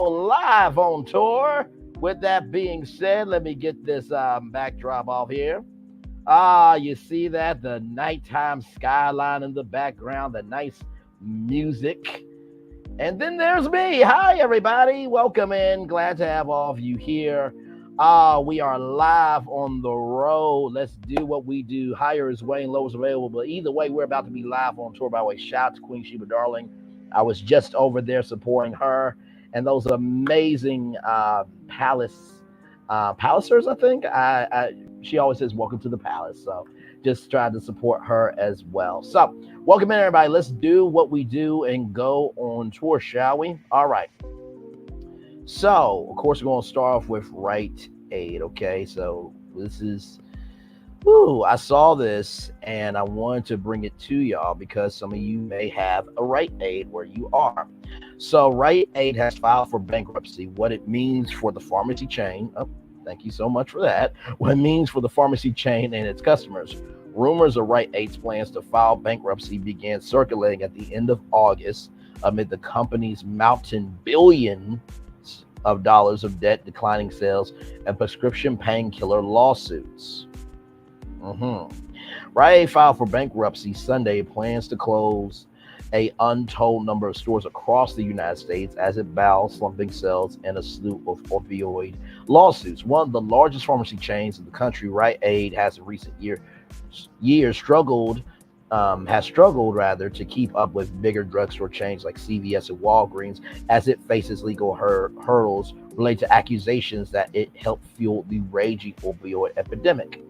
live on tour. With that being said, let me get this backdrop off here. You see that? The nighttime skyline in the background, the nice music. And then there's me. Hi, everybody. Welcome in. Glad to have all of you here. We are live on the road. Let's do what we do. Higher is Wayne, low is available. But either way, we're about to be live on tour. By the way, shout out to Queen Sheba Darling. I was just over there supporting her and those amazing Palacers, I think. She always says, "Welcome to the Palace." So just tried to support her as well. So welcome in, everybody. Let's do what we do and go on tour, shall we? All right. So, of course, we're going to start off with Rite Aid, okay? So this is, I saw this and I wanted to bring it to y'all because some of you may have a Rite Aid where you are. So Rite Aid has filed for bankruptcy. What it means for the pharmacy chain, thank you so much for that. What it means for the pharmacy chain and its customers. Rumors of Rite Aid's plans to file bankruptcy began circulating at the end of August amid the company's mounting billions of dollars of debt, declining sales, and prescription painkiller lawsuits. Rite Aid filed for bankruptcy Sunday, plans to close a untold number of stores across the United States as it battles slumping sales and a slew of opioid lawsuits. One of the largest pharmacy chains in the country, Rite Aid, has in recent years struggled to keep up with bigger drugstore chains like CVS and Walgreens as it faces legal hurdles related to accusations that it helped fuel the raging opioid epidemic.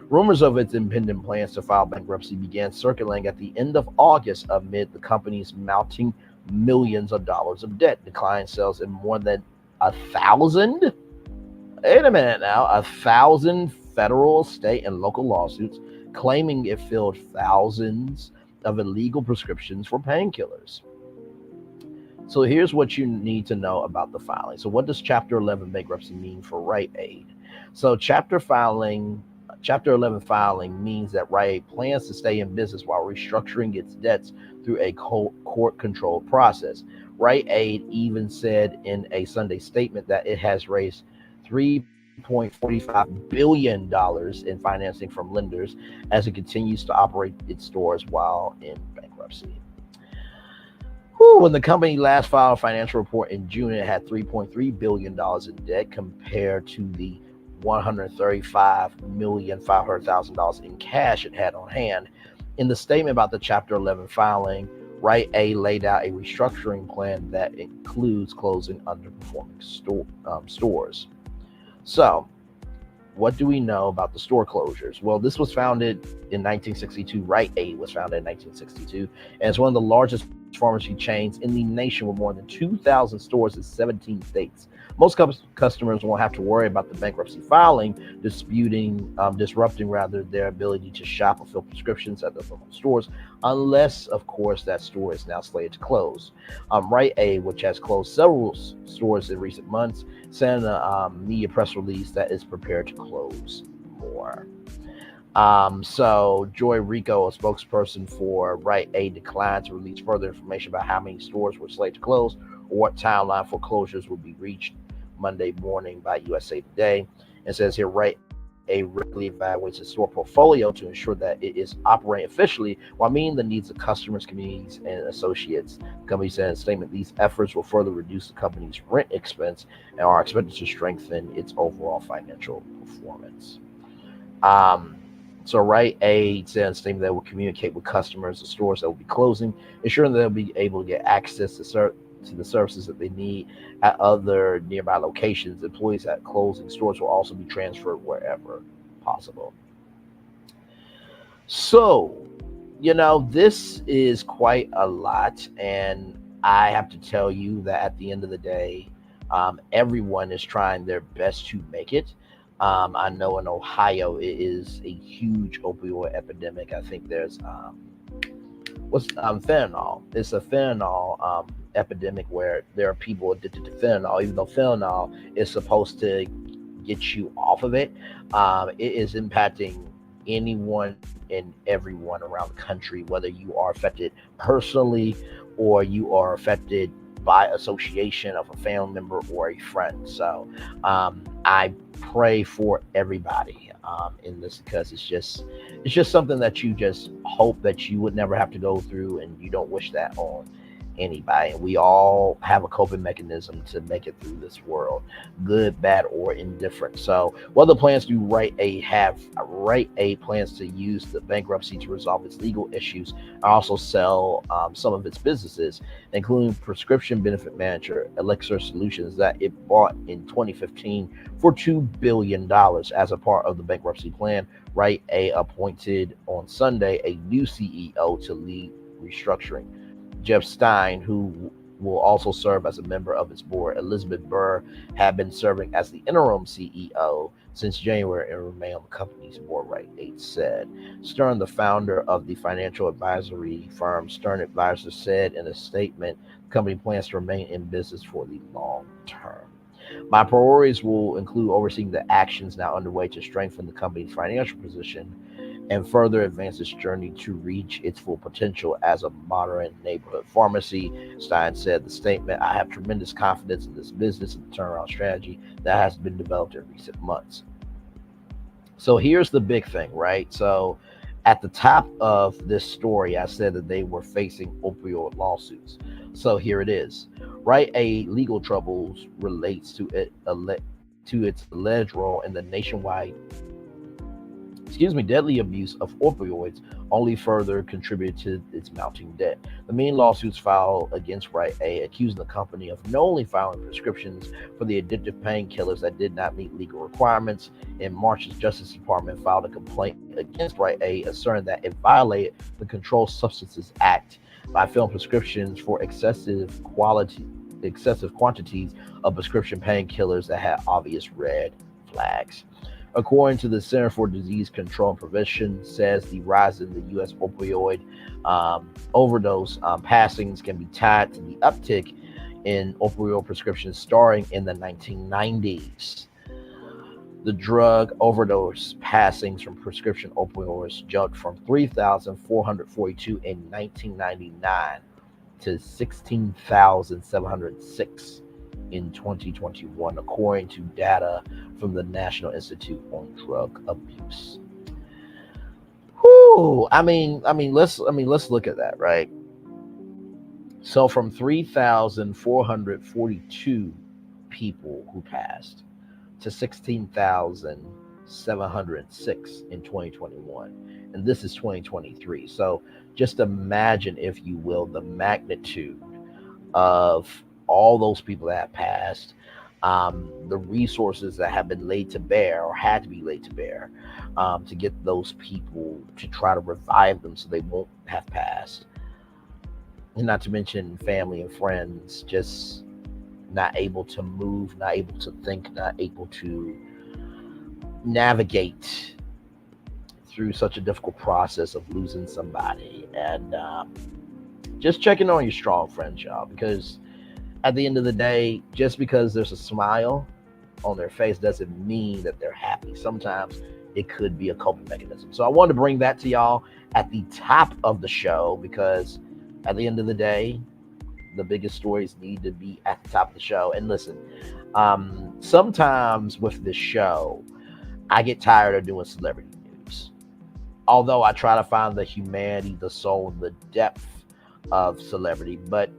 Rumors of its impending plans to file bankruptcy began circulating at the end of August amid the company's mounting millions of dollars of debt, declining sales, and more than 1,000, wait a minute now, 1,000 federal, state, and local lawsuits claiming it filled thousands of illegal prescriptions for painkillers. So here's what you need to know about the filing. So what does Chapter 11 bankruptcy mean for Rite Aid? So Chapter 11 filing means that Rite Aid plans to stay in business while restructuring its debts through a court-controlled process. Rite Aid even said in a Sunday statement that it has raised $3.45 billion in financing from lenders as it continues to operate its stores while in bankruptcy. When the company last filed a financial report in June, it had $3.3 billion in debt compared to the $135,500,000 in cash it had on hand. In the statement about the Chapter 11 filing, Rite Aid laid out a restructuring plan that includes closing underperforming stores. So, what do we know about the store closures? Well, this was founded in 1962. Rite Aid was founded in 1962, and it's one of the largest pharmacy chains in the nation with more than 2,000 stores in 17 states. Most customers won't have to worry about the bankruptcy filing disrupting their ability to shop or fill prescriptions at their local stores, unless, of course, that store is now slated to close. Rite Aid, which has closed several stores in recent months, sent a media press release that is prepared to close more. So Joy Rico, a spokesperson for Rite Aid, declined to release further information about how many stores were slated to close or what timeline for closures will be reached Monday morning by USA Today. It says here, Rite Aid regularly evaluates its store portfolio to ensure that it is operating efficiently while meeting the needs of customers, communities, and associates. The company said in a statement, these efforts will further reduce the company's rent expense and are expected to strengthen its overall financial performance. So Rite Aid said in a statement that it will communicate with customers the stores that will be closing, ensuring that they'll be able to get access to the services that they need at other nearby locations. Employees at closing stores will also be transferred wherever possible. So, this is quite a lot, and I have to tell you that at the end of the day, everyone is trying their best to make it. I know in Ohio it is a huge opioid epidemic. I think there's fentanyl. It's a fentanyl epidemic where there are people addicted to fentanyl, even though fentanyl is supposed to get you off of it. It is impacting anyone and everyone around the country, whether you are affected personally or you are affected by association of a family member or a friend. So I pray for everybody in this, because it's just something that you just hope that you would never have to go through, and you don't wish that on anybody. And we all have a coping mechanism to make it through this world, good, bad, or indifferent. So what the plans do Rite Aid plans to use the bankruptcy to resolve its legal issues and also sell some of its businesses, including prescription benefit manager Elixir Solutions that it bought in 2015 for $2 billion. As a part of the bankruptcy plan, Rite Aid appointed on Sunday a new CEO to lead restructuring. Jeff Stein, who will also serve as a member of its board. Elizabeth Burr had been serving as the interim CEO since January and remained on the company's board, Rite Aid said. Stern, the founder of the financial advisory firm Stern Advisors, said in a statement, the company plans to remain in business for the long term. My priorities will include overseeing the actions now underway to strengthen the company's financial position and further advance its journey to reach its full potential as a modern neighborhood pharmacy, Stein said. The statement, I have tremendous confidence in this business and the turnaround strategy that has been developed in recent months. So here's the big thing, right? So at the top of this story, I said that they were facing opioid lawsuits. So here it is. Rite Aid legal troubles relates to its alleged role in the nationwide deadly abuse of opioids only further contributed to its mounting debt. The main lawsuits filed against Rite Aid accusing the company of not only filing prescriptions for the addictive painkillers that did not meet legal requirements. In March, the Justice Department filed a complaint against Rite Aid, asserting that it violated the Controlled Substances Act by filling prescriptions for excessive quantities of prescription painkillers that had obvious red flags. According to the Center for Disease Control and Prevention, says the rise in the U.S. opioid overdose passings can be tied to the uptick in opioid prescriptions starting in the 1990s. The drug overdose passings from prescription opioids jumped from 3,442 in 1999 to 16,706 in 2021, according to data from the National Institute on Drug Abuse. Whew, let's look at that, right? So from 3,442 people who passed to 16,706 in 2021, and this is 2023. So just imagine, if you will, the magnitude of all those people that have passed, the resources that have been laid to bear or had to be laid to bear to get those people to try to revive them so they won't have passed. And not to mention family and friends just not able to move, not able to think, not able to navigate through such a difficult process of losing somebody. And just checking on your strong friends, y'all, because at the end of the day, just because there's a smile on their face doesn't mean that they're happy. Sometimes it could be a coping mechanism. So I wanted to bring that to y'all at the top of the show, because at the end of the day, the biggest stories need to be at the top of the show. And listen, sometimes with this show, I get tired of doing celebrity news. Although I try to find the humanity, the soul, the depth of celebrity, but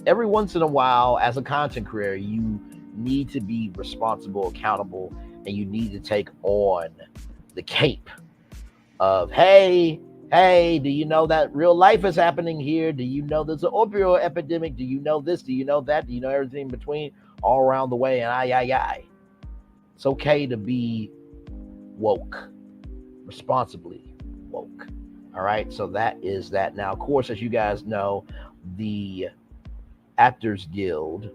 every once in a while, as a content creator, you need to be responsible, accountable, and you need to take on the cape of, hey, do you know that real life is happening here? Do you know there's an opioid epidemic? Do you know this? Do you know that? Do you know everything in between, all around the way? And it's okay to be woke, responsibly woke. All right, so that is that. Now, of course, as you guys know, the Actors Guild,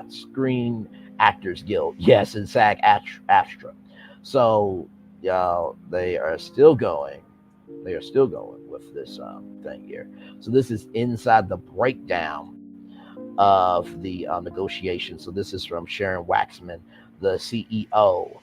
Screen Actors Guild. Yes, and SAG-AFTRA. So, they are still going with this thing here. So this is inside the breakdown of the negotiation. So this is from Sharon Waxman, the CEO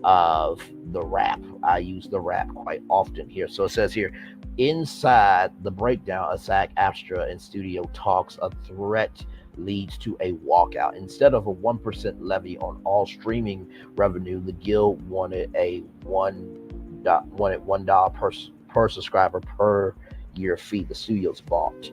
of the rap. I use the rap quite often here. So it says here, inside the breakdown of SAG-AFTRA and studio talks, a threat leads to a walkout. Instead of a 1% levy on all streaming revenue, the guild wanted $1 per subscriber per year fee the studios bought.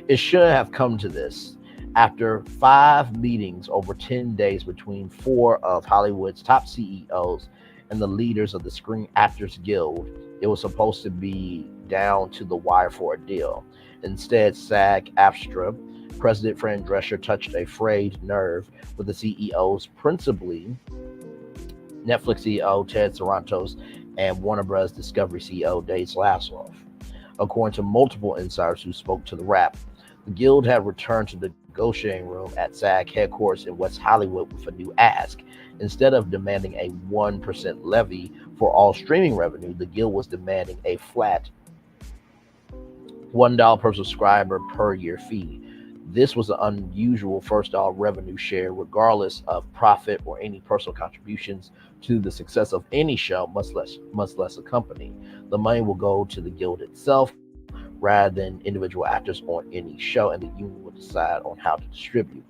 It shouldn't have come to this. After 5 meetings over 10 days between 4 of Hollywood's top CEOs and the leaders of the Screen Actors Guild, it was supposed to be down to the wire for a deal. Instead, SAG-AFTRA President Fran Drescher touched a frayed nerve with the CEOs, principally Netflix CEO Ted Serratos and Warner Bros. Discovery CEO Dave Zaslav. According to multiple insiders who spoke to the Wrap, the Guild had returned to the negotiating room at SAG headquarters in West Hollywood with a new ask. Instead of demanding a 1% levy for all streaming revenue, the Guild was demanding a flat $1 per subscriber per year fee. This was an unusual $1 revenue share, regardless of profit or any personal contributions to the success of any show, much less a company. The money will go to the Guild itself rather than individual actors on any show, and the union will decide on how to distribute.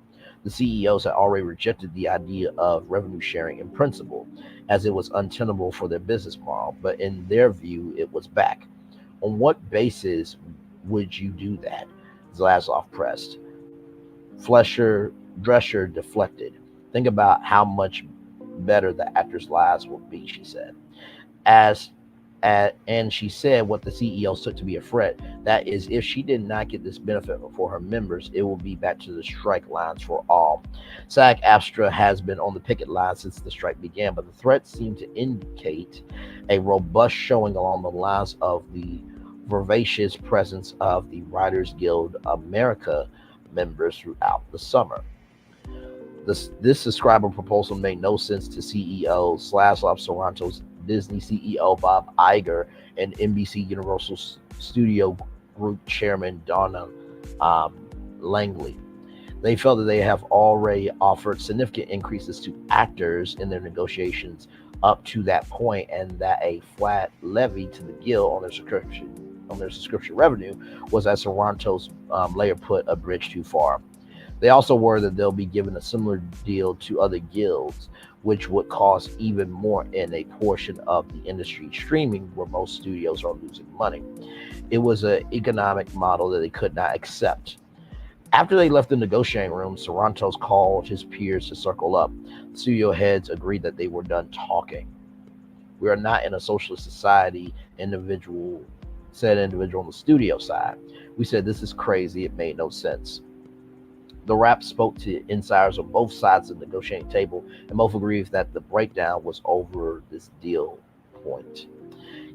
The CEOs had already rejected the idea of revenue sharing in principle, as it was untenable for their business model, but in their view, it was back. On what basis would you do that? Zaslav pressed. Drescher deflected. Think about how much better the actors' lives will be, she said. And she said what the CEOs took to be a threat. That is, if she did not get this benefit for her members, it will be back to the strike lines for all. SAG-AFTRA has been on the picket line since the strike began, but the threat seemed to indicate a robust showing along the lines of the vivacious presence of the Writers Guild America members throughout the summer. This subscriber proposal made no sense to CEO Zaslav Serratos, Disney CEO Bob Iger, and NBC Universal Studio Group Chairman Donna Langley. They felt that they have already offered significant increases to actors in their negotiations up to that point, and that a flat levy to the Guild on their subscription revenue was, as Serratos later put, a bridge too far. They also worry that they'll be given a similar deal to other guilds, which would cost even more in a portion of the industry streaming where most studios are losing money. It was an economic model that they could not accept. After they left the negotiating room, Serratos called his peers to circle up. Studio heads agreed that they were done talking. We are not in a socialist society, said individual on the studio side. We said, this is crazy. It made no sense. The Wrap spoke to insiders on both sides of the negotiating table, and both agreed that the breakdown was over this deal point.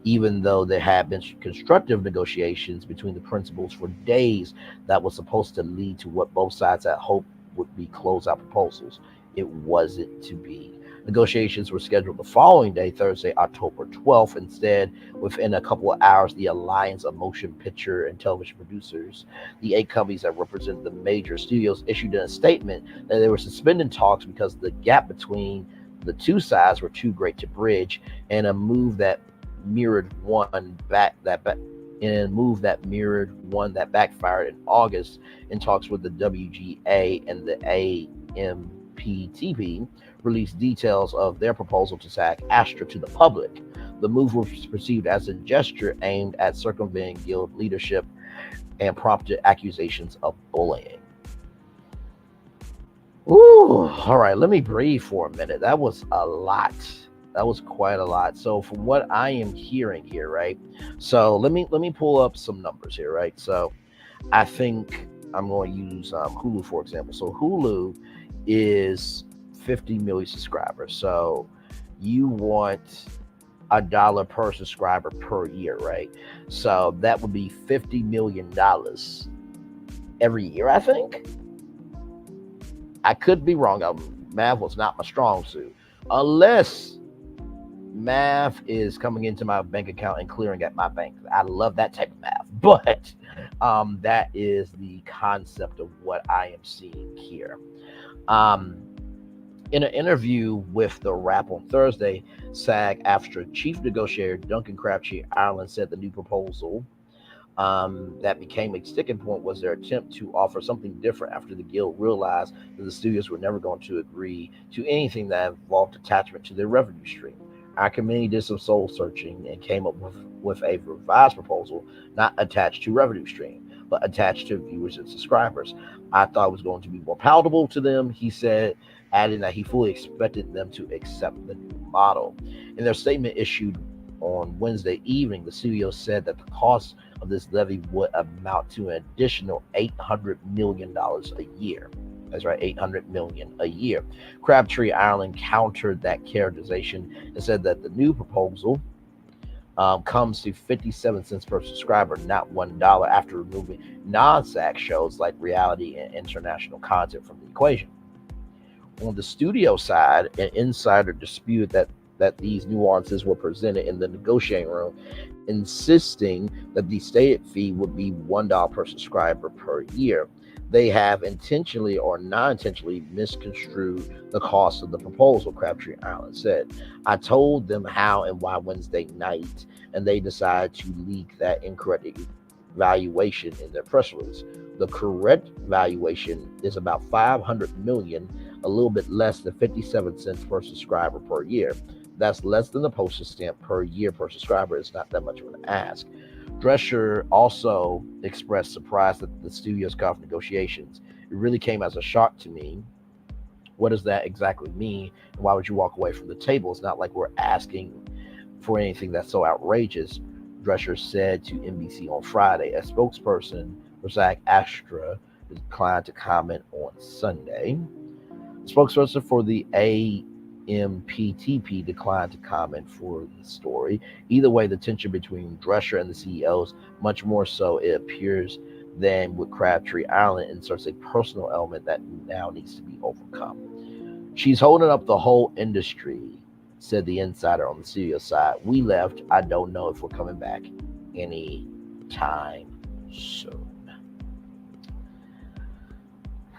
Even though there had been constructive negotiations between the principals for days that was supposed to lead to what both sides had hoped would be closeout proposals, it wasn't to be. Negotiations were scheduled the following day, Thursday, October 12th. Instead, within a couple of hours, the Alliance of Motion Picture and Television Producers, the 8 companies that represent the major studios, issued a statement that they were suspending talks because the gap between the two sides were too great to bridge, and a move that mirrored one that backfired in August in talks with the WGA and the AMPTP released details of their proposal to SAG-AFTRA to the public. The move was perceived as a gesture aimed at circumventing guild leadership and prompted accusations of bullying. Ooh, all right, let me breathe for a minute. That was a lot. That was quite a lot. So from what I am hearing here, right? So let me pull up some numbers here, right? So I think I'm going to use Hulu, for example. So Hulu is 50 million subscribers. So you want $1 per subscriber per year, right? So that would be $50 million every year, I think. I could be wrong. Math was not my strong suit. Unless math is coming into my bank account and clearing at my bank. I love that type of math. But that is the concept of what I am seeing here. In an interview with The Wrap on Thursday, SAG-AFTRA chief negotiator Duncan Crabtree Ireland said the new proposal that became a sticking point was their attempt to offer something different after the guild realized that the studios were never going to agree to anything that involved attachment to their revenue stream. Our committee did some soul searching and came up with a revised proposal, not attached to revenue stream, but attached to viewers and subscribers. I thought it was going to be more palatable to them, he said, adding that he fully expected them to accept the new model. In their statement issued on Wednesday evening, the studio said that the cost of this levy would amount to an additional $800 million a year. That's right, $800 million a year. Crabtree Ireland countered that characterization and said that the new proposal comes to 57 cents per subscriber, not $1, after removing non-SAG shows like reality and international content from the equation. On the studio side, an insider disputed that these nuances were presented in the negotiating room, insisting that the stated fee would be $1 per subscriber per year. They have intentionally or non-intentionally misconstrued the cost of the proposal, Crabtree Ireland said. I told them how and why Wednesday night, and they decided to leak that incorrect valuation in their press release. The correct valuation is about $500 million, a little bit less than 57 cents per subscriber per year. That's less than the postage stamp per year per subscriber. It's not that much of an ask. Drescher also expressed surprise at the studio's cost negotiations. It really came as a shock to me. What does that exactly mean? And why would you walk away from the table? It's not like we're asking for anything that's so outrageous, Drescher said to NBC on Friday. A spokesperson for SAG-AFTRA declined to comment on Sunday. The spokesperson for the AMPTP declined to comment for the story. Either way, the tension between Drescher and the CEOs, much more so it appears than with Crabtree Ireland, inserts a personal element that now needs to be overcome. She's holding up the whole industry, said the insider on the studio side. We left. I don't know if we're coming back any time soon.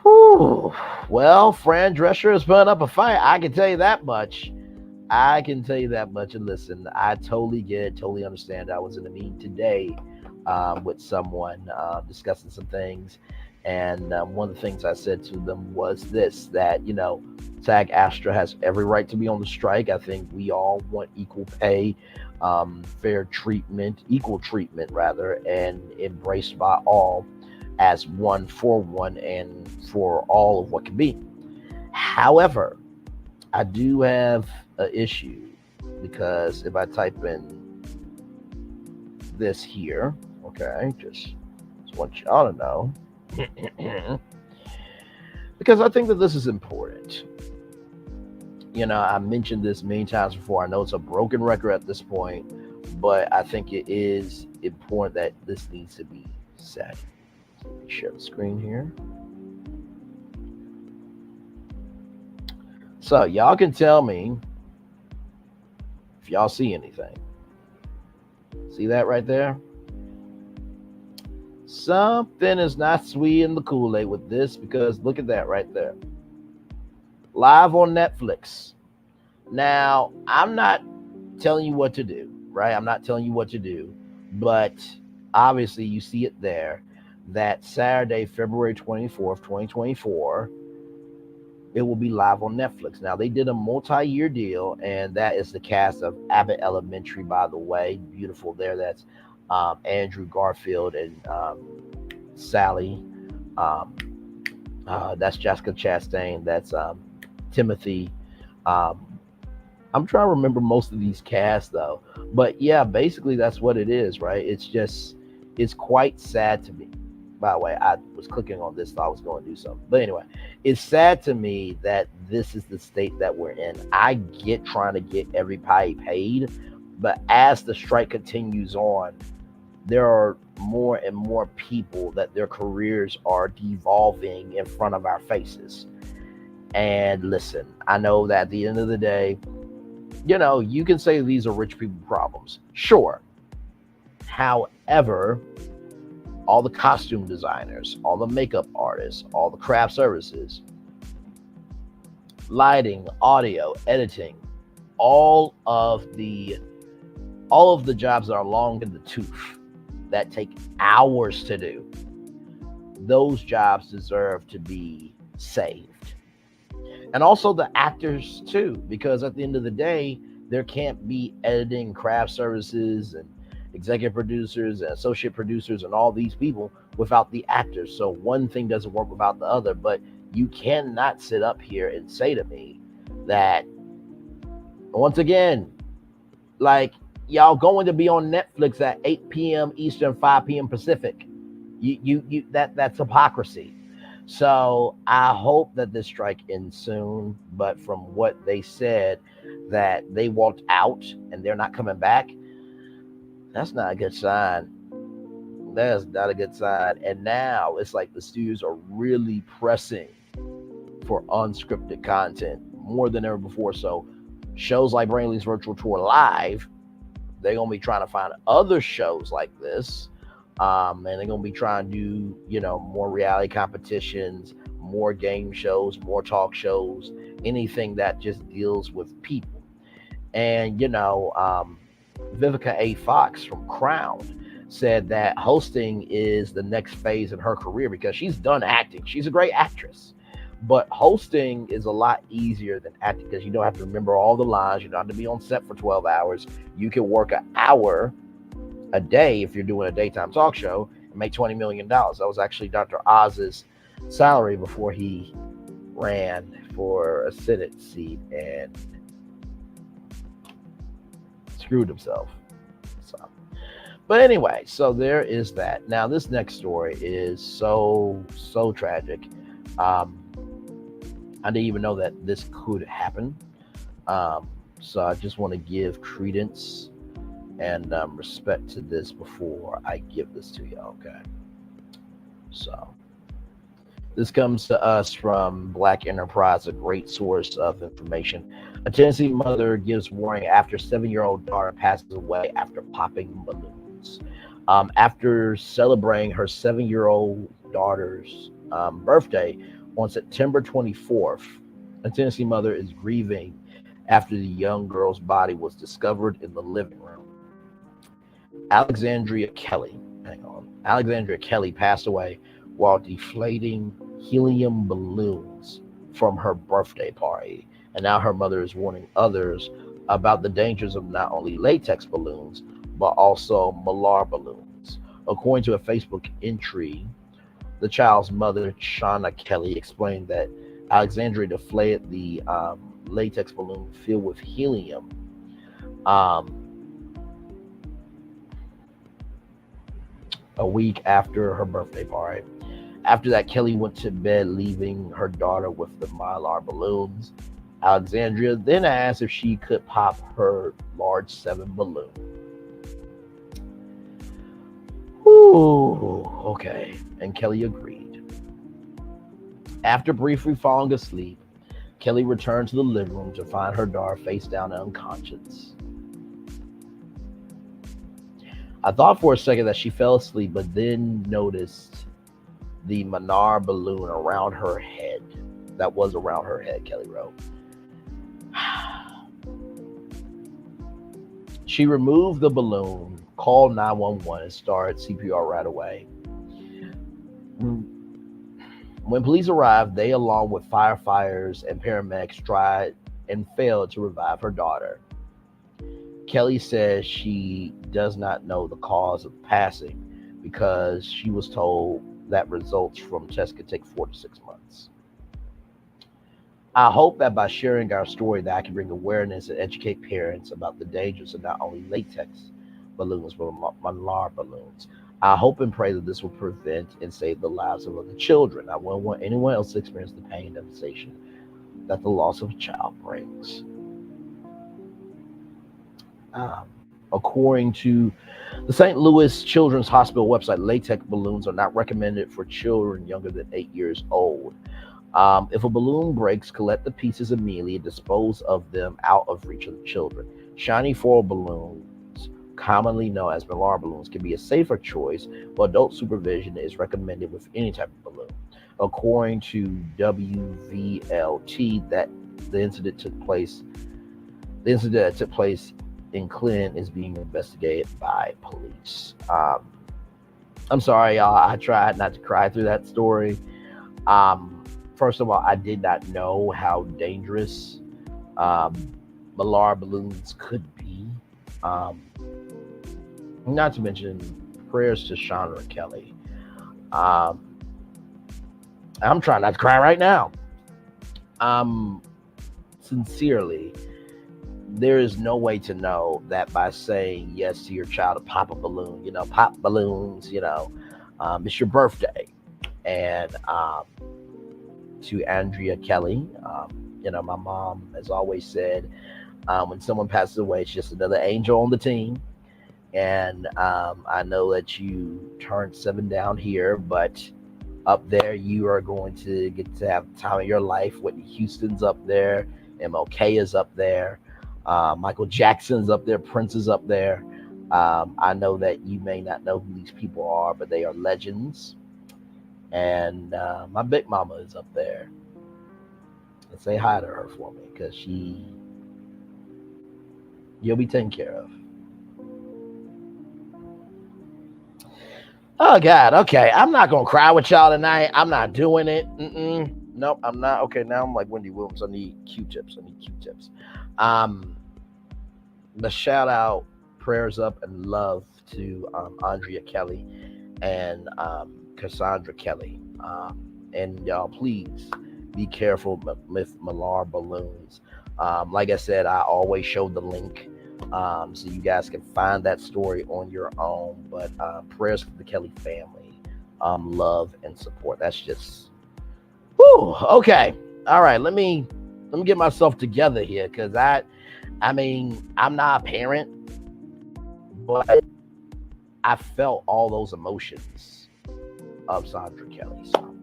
Whew. Well, Fran Drescher has put up a fight. I can tell you that much. And listen, I totally get it, totally understand. I was in a meeting today with someone discussing some things. And one of the things I said to them was this, that, SAG-AFTRA has every right to be on the strike. I think we all want equal pay, fair treatment, equal treatment rather, and embraced by all as one for one and for all of what can be. However, I do have an issue, because if I type in this here, okay, just want y'all to know, because I think that this is important. I mentioned this many times before. I know it's a broken record at this point, but I think it is important that this needs to be said. Let me share the screen here. So y'all can tell me if y'all see anything. See that right there? Something is not sweet in the Kool-Aid with this, because look at that right there. Live on Netflix. Now, I'm not telling you what to do, right? I'm not telling you what to do, but obviously you see it there, that Saturday, February 24th, 2024, it will be live on Netflix. Now, they did a multi-year deal, and that is the cast of Abbott Elementary, by the way. Beautiful there. That's Andrew Garfield and Sally. That's Jessica Chastain. That's Timothy. I'm trying to remember most of these casts, though. But yeah, basically that's what it is, right? It's quite sad to me. By the way, I was clicking on this, thought I was going to do something. But anyway, it's sad to me that this is the state that we're in. I get trying to get everybody paid, but as the strike continues on, there are more and more people that their careers are devolving in front of our faces. And listen, I know that at the end of the day, you can say these are rich people problems. Sure. However, all the costume designers, all the makeup artists, all the craft services, lighting, audio, editing, all of the all of the jobs that are long in the tooth that take hours to do, those jobs deserve to be saved. And also the actors too, because at the end of the day, there can't be editing, craft services, and executive producers and associate producers and all these people without the actors. So one thing doesn't work without the other. But you cannot sit up here and say to me that, once again, like, y'all going to be on Netflix at 8 p.m. Eastern, 5 p.m. Pacific. That's hypocrisy. So I hope that this strike ends soon. But from what they said, that they walked out and they're not coming back, that's not a good sign. That's not a good sign. And now it's like the studios are really pressing for unscripted content more than ever before. So shows like Brainley's Virtual Tour Live, they're gonna be trying to find other shows like this, and they're gonna be trying to do, more reality competitions, more game shows, more talk shows, anything that just deals with people. And Vivica A. Fox from Crown said that hosting is the next phase in her career because she's done acting. She's a great actress. But hosting is a lot easier than acting because you don't have to remember all the lines. You don't have to be on set for 12 hours. You can work an hour a day if you're doing a daytime talk show and make $20 million. That was actually Dr. Oz's salary before he ran for a Senate seat and screwed himself. But anyway, so there is that. Now, this next story is so tragic. I didn't even know that this could happen. So I just want to give credence and respect to this before I give this to you. Okay. So this comes to us from Black Enterprise, a great source of information. A Tennessee mother gives warning after 7-year-old daughter passes away after popping balloons. After celebrating her 7-year-old daughter's birthday on September 24th, a Tennessee mother is grieving after the young girl's body was discovered in the living room. Alexandria Kelly passed away while deflating helium balloons from her birthday party. And now her mother is warning others about the dangers of not only latex balloons, but also Mylar balloons. According to a Facebook entry, the child's mother, Shauna Kelly, explained that Alexandria deflated the latex balloon filled with helium a week after her birthday party. After that, Kelly went to bed, leaving her daughter with the Mylar balloons. Alexandria then asked if she could pop her large 7 balloon. Ooh, okay. And Kelly agreed. After briefly falling asleep, Kelly returned to the living room to find her daughter face down and unconscious. I thought for a second that she fell asleep, but then noticed the Mylar balloon around her head. That was around her head, Kelly wrote. She removed the balloon, called 911, and started CPR right away. When police arrived, they, along with firefighters and paramedics, tried and failed to revive her daughter. Kelly says she does not know the cause of passing because she was told that results from tests could take 4 to 6 months. I hope that by sharing our story that I can bring awareness and educate parents about the dangers of not only latex balloons, but Mylar balloons. I hope and pray that this will prevent and save the lives of other children. I won't want anyone else to experience the pain and devastation that the loss of a child brings. According to the St. Louis Children's Hospital website, latex balloons are not recommended for children younger than 8 years old. If a balloon breaks, collect the pieces immediately and dispose of them out of reach of the children. Shiny foil balloons, commonly known as Mylar balloons, can be a safer choice, but adult supervision is recommended with any type of balloon. According to WVLT, that The incident that took place in Clinton is being investigated by police. I'm sorry, y'all. I tried not to cry through that story. First of all, I did not know how dangerous Malar balloons could be. Not to mention prayers to Alexandra Kelly. I'm trying not to cry right now. Sincerely, there is no way to know that by saying yes to your child to pop a balloon. Pop balloons. It's your birthday, and to Alexandria Kelly, my mom has always said, when someone passes away, it's just another angel on the team. And I know that you turned 7 down here, but up there, you are going to get to have the time of your life. Whitney Houston's up there. MLK is up there. Michael Jackson's up there. Prince is up there. I know that you may not know who these people are, but they are legends. And my big mama is up there. And say hi to her for me, because you'll be taken care of. Oh, God. Okay. I'm not going to cry with y'all tonight. I'm not doing it. Nope, I'm not. Okay, now I'm like Wendy Williams. I need Q-tips. The shout out, prayers up, and love to Alexandria Kelly and Cassandra Kelly. And y'all, please be careful with Malar balloons. Like I said, I always show the link. So you guys can find that story on your own. But prayers for the Kelly family, love and support. That's just, whew, okay. All right, let me get myself together here, because I'm not a parent, but I felt all those emotions of Sandra Kelly. So,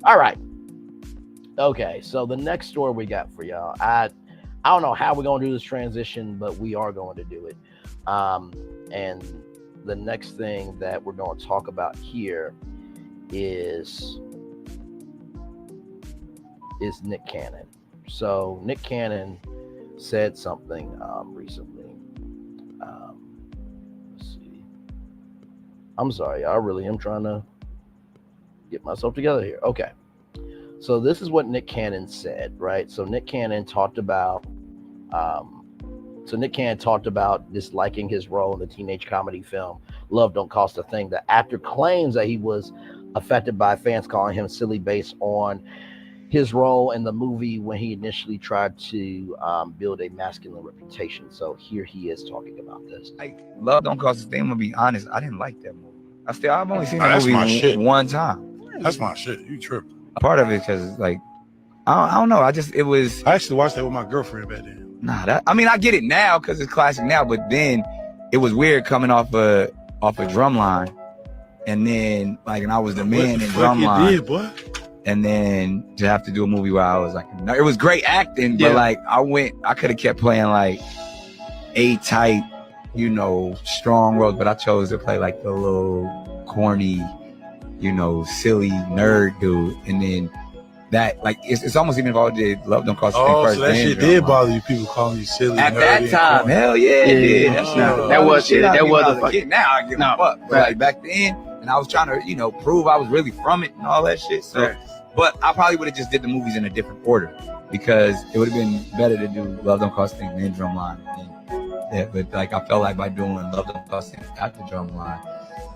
all right, okay. So the next story we got for y'all, I don't know how we're going to do this transition, but we are going to do it. And the next thing that we're going to talk about here is Nick Cannon. So Nick Cannon said something recently. Let's see. I'm sorry. I really am trying to get myself together here. Okay. So this is what Nick Cannon said, right? So Nick Cannon talked about disliking his role in the teenage comedy film Love Don't Cost a Thing. The actor claims that he was affected by fans calling him silly based on his role in the movie when he initially tried to build a masculine reputation. So here he is talking about this. Like, Love Don't Cost a Thing, I'm gonna be honest, I didn't like that movie. I've only seen that movie one time. That's my shit. You tripping. Part of it because, like, I don't know. I actually watched that with my girlfriend back then. I get it now because it's classic now, but then it was weird coming off a Drumline, and then and I was the man in Drumline. And then to have to do a movie where I was like, no, it was great acting, but I could have kept playing like A-type, strong roles, but I chose to play like the little corny, silly nerd dude. And then that, it's almost even involved in Love Don't Cost a Thing first. So that shit did bother you, people calling you silly. At that time, hell yeah, it did. That was the kid. Now I give a fuck. But like back then, and I was trying to, prove I was really from it and all that shit. So, but I probably would have just did the movies in a different order, because it would have been better to do Love Don't Cost a Thing then Drumline. But I felt like by doing Love Don't Cost a Thing after Drumline,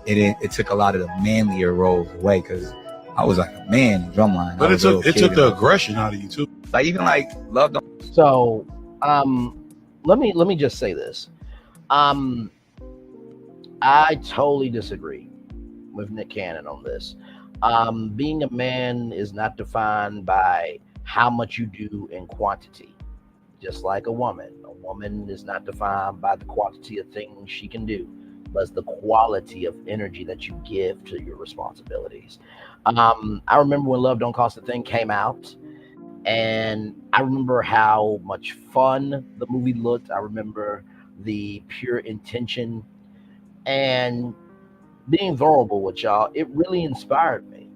it took a lot of the manlier roles away, because I was like a man in Drumline. But it took the aggression out of you too. Even Love Don't. So let me just say this. I totally disagree with Nick Cannon on this. Being a man is not defined by how much you do in quantity. Just like a woman is not defined by the quantity of things she can do, but it's the quality of energy that you give to your responsibilities. I remember when Love Don't Cost a Thing came out, and I remember how much fun the movie looked. I remember the pure intention, and being vulnerable with y'all, it really inspired me,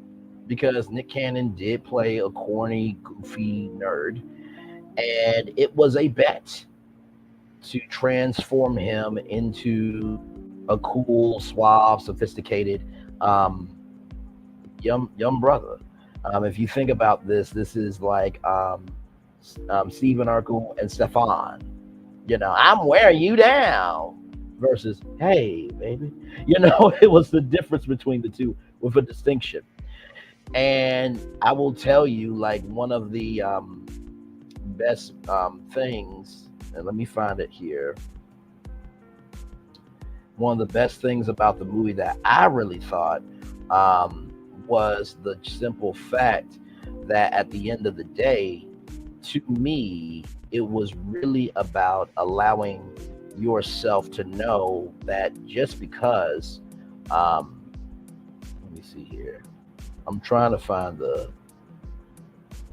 because Nick Cannon did play a corny, goofy nerd, And it was a bet to transform him into a cool, suave, sophisticated young brother. If you think about this, this is like Stephen Urkel and Stefan. I'm wearing you down versus, hey, baby. It was the difference between the two with a distinction. And I will tell you, like, one of the best things, and let me find it here. One of the best things about the movie that I really thought was the simple fact that at the end of the day, to me, it was really about allowing yourself to know that just because, let me see here. I'm trying to find can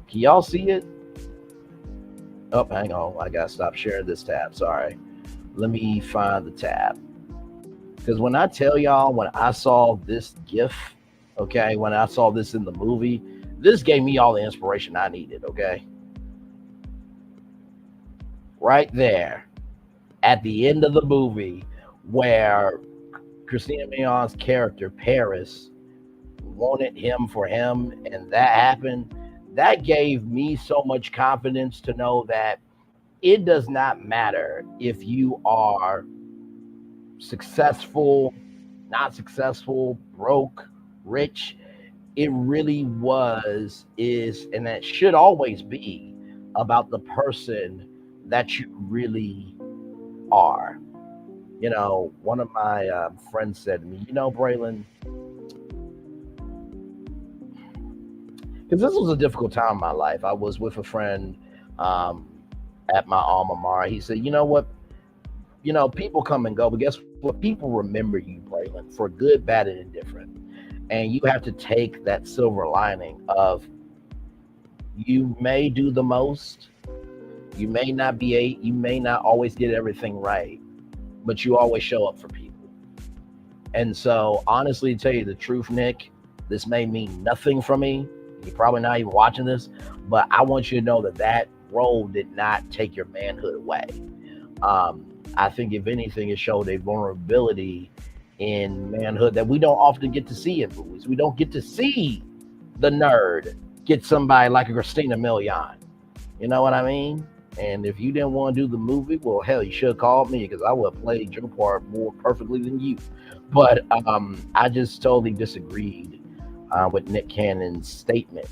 y'all see it? Oh, hang on. I got to stop sharing this tab. Sorry. Let me find the tab. Because when I tell y'all, when I saw this GIF, okay, when I saw this in the movie, this gave me all the inspiration I needed, okay? Right there at the end of the movie where Christina Milian's character, Paris, wanted him for him, and that happened, that gave me so much confidence to know that it does not matter if you are successful, not successful, broke, rich. It really is, and that should always be about the person that you really are. One of my friends said to me, Braylon, because this was a difficult time in my life. I was with a friend at my alma mater. He said, you know what? People come and go, but guess what? People remember you, Braylon, for good, bad, and indifferent. And you have to take that silver lining of, you may do the most, you may not always get everything right, but you always show up for people. And so, honestly, to tell you the truth, Nick, this may mean nothing for me. You're probably not even watching this, but I want you to know that role did not take your manhood away. I think, if anything, it showed a vulnerability in manhood that we don't often get to see in movies. We don't get to see the nerd get somebody like a Christina Milian. You know what I mean? And if you didn't want to do the movie, well, hell, you should have called me, because I would have played your part more perfectly than you. But I just totally disagreed with Nick Cannon's statement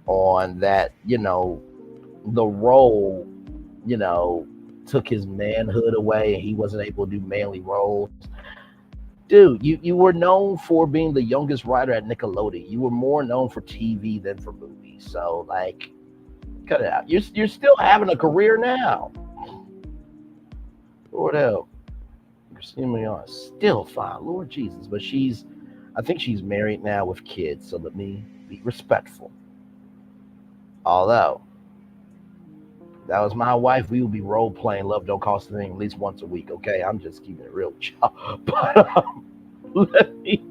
on that, the role, took his manhood away and he wasn't able to do manly roles. Dude, you were known for being the youngest writer at Nickelodeon. You were more known for TV than for movies. So, like, cut it out. You're still having a career now. Lord help. Christina Milian is still fine. Lord Jesus. But I think she's married now with kids. So let me be respectful. Although, that was my wife, we would be role playing Love Don't Cost a Thing at least once a week. Okay, I'm just keeping it real with y'all. But let me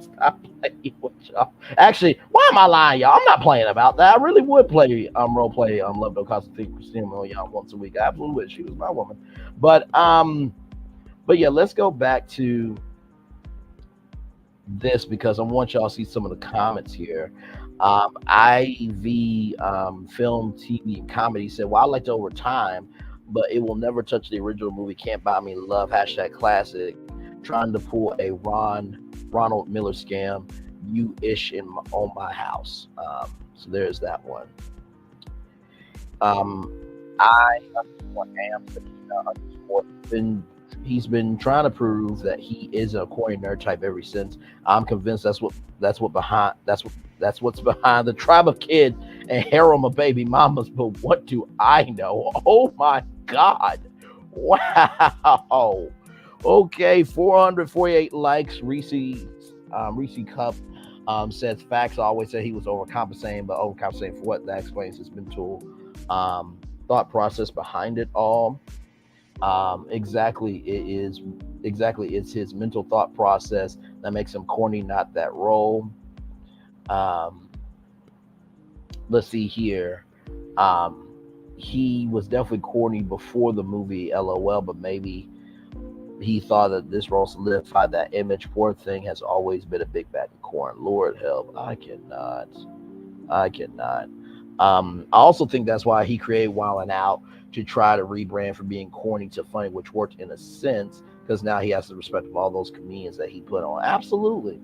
stop playing with y'all. Actually, why am I lying, y'all? I'm not playing about that. I really would play role play Love Don't Cost a Thing, Christina Milian once a week. I absolutely would. She was my woman. But yeah, let's go back to this because I want y'all to see some of the comments here. IV Film, TV, and Comedy said, well, I liked it over time, but it will never touch the original movie. Can't Buy Me Love, #classic. Trying to pull a Ronald Miller scam, you-ish on my house. So there's that one. I he's been trying to prove that he is a corny nerd type ever since. I'm convinced that's what's behind the tribe of kids and harem of baby mamas. But what do I know? Oh my God! Wow. Okay, 448 likes. Reese Cup says facts. I always said he was overcompensating, but overcompensating for what? That explains his mental thought process behind it all. Exactly, it's his mental thought process that makes him corny, not that role. Let's see here. he was definitely corny before the movie, LOL, but maybe he thought that this role solidified that image. Poor thing has always been a big bad in corn. Lord help. I cannot. I also think that's why he created Wild 'N Out, to try to rebrand from being corny to funny, which worked in a sense because now he has the respect of all those comedians that he put on. Absolutely.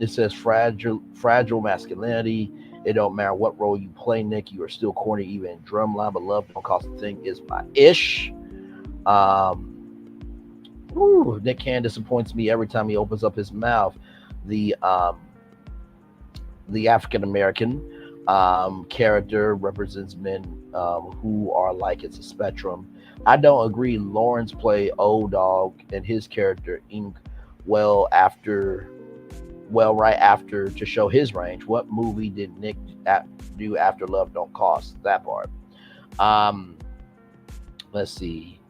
It says fragile masculinity. It don't matter what role you play, Nick. You are still corny even in Drumline, but love don't cost a thing is my ish. Nick Cannon disappoints me every time he opens up his mouth. The African American character represents men who are like it's a spectrum. I don't agree. Lawrence played Old Dog and his character Ink right after to show his range. What movie did Nick do after Love Don't Cost? That part. Let's see.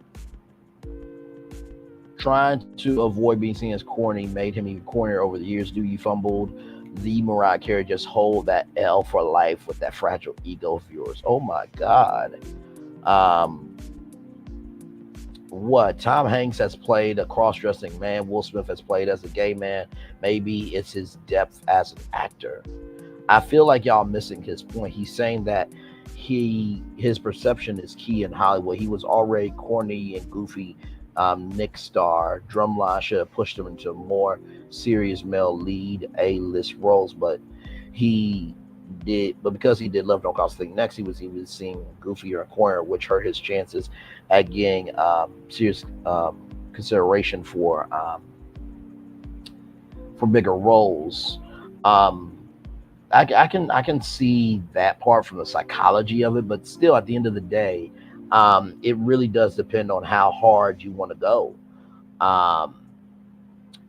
Trying to avoid being seen as corny made him even cornier over the years. Do you fumbled the Mariah Carey? Just hold that L for life with that fragile ego of yours. Oh my God. What? Tom Hanks has played a cross-dressing man. Will Smith has played as a gay man. Maybe it's his depth as an actor. I feel like y'all missing his point. He's saying that his perception is key in Hollywood. He was already corny and goofy. Nick Star. Drumline should have pushed him into more serious male lead A-list roles, but because he did Love Don't Cost a Thing next, he was seeing goofier and corner, which hurt his chances at getting serious consideration for bigger roles. I can see that part from the psychology of it, but still, at the end of the day, it really does depend on how hard you want to go.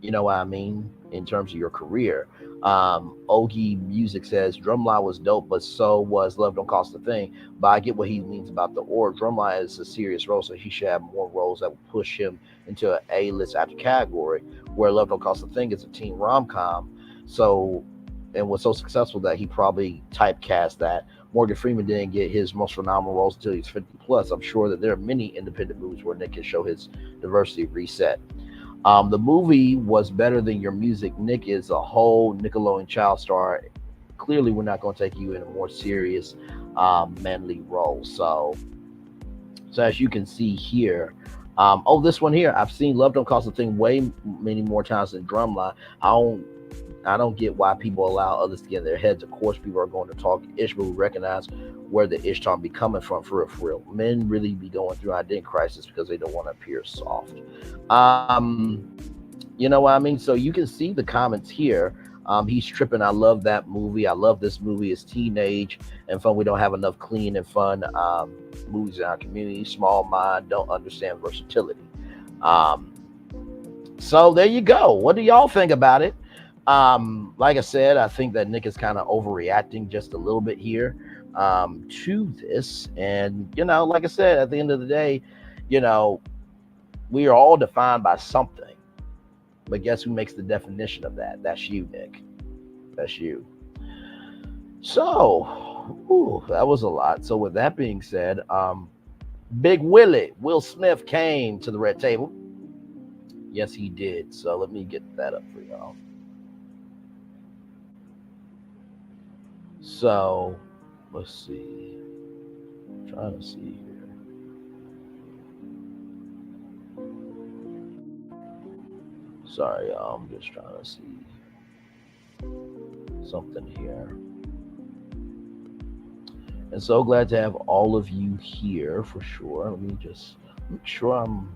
You know what I mean? In terms of your career. Ogie Music says Drumline was dope, but so was Love Don't Cost a Thing. But I get what he means about the or. Drumline is a serious role, so he should have more roles that would push him into an A-list actor category, where Love Don't Cost a Thing is a teen rom-com. So, and was so successful that he probably typecast that. Morgan Freeman didn't get his most phenomenal roles until he's 50 plus. I'm sure that there are many independent movies where Nick can show his diversity reset. The movie was better than your music. Nick is a whole Nickelodeon child star. Clearly, we're not going to take you in a more serious manly role. So as you can see here, this one here, I've seen Love Don't Cost a Thing way many more times than Drumline. I don't get why people allow others to get in their heads. Of course, people are going to talk ish, but we recognize where the ish talk be coming from for real. Men really be going through identity crisis because they don't want to appear soft. You know what I mean? So you can see the comments here. He's tripping. I love that movie. I love this movie. It's teenage and fun. We don't have enough clean and fun movies in our community. Small mind, don't understand versatility. So there you go. What do y'all think about it? Like I said, I think that Nick is kind of overreacting just a little bit here to this. And, like I said, at the end of the day, we are all defined by something. But guess who makes the definition of that? That's you, Nick. That's you. So, that was a lot. So with that being said, Big Willie, Will Smith came to the red table. Yes, he did. So let me get that up for y'all. So, let's see. I'm trying to see here. Sorry, y'all. I'm just trying to see something here. And so glad to have all of you here for sure. Let me just make sure I'm...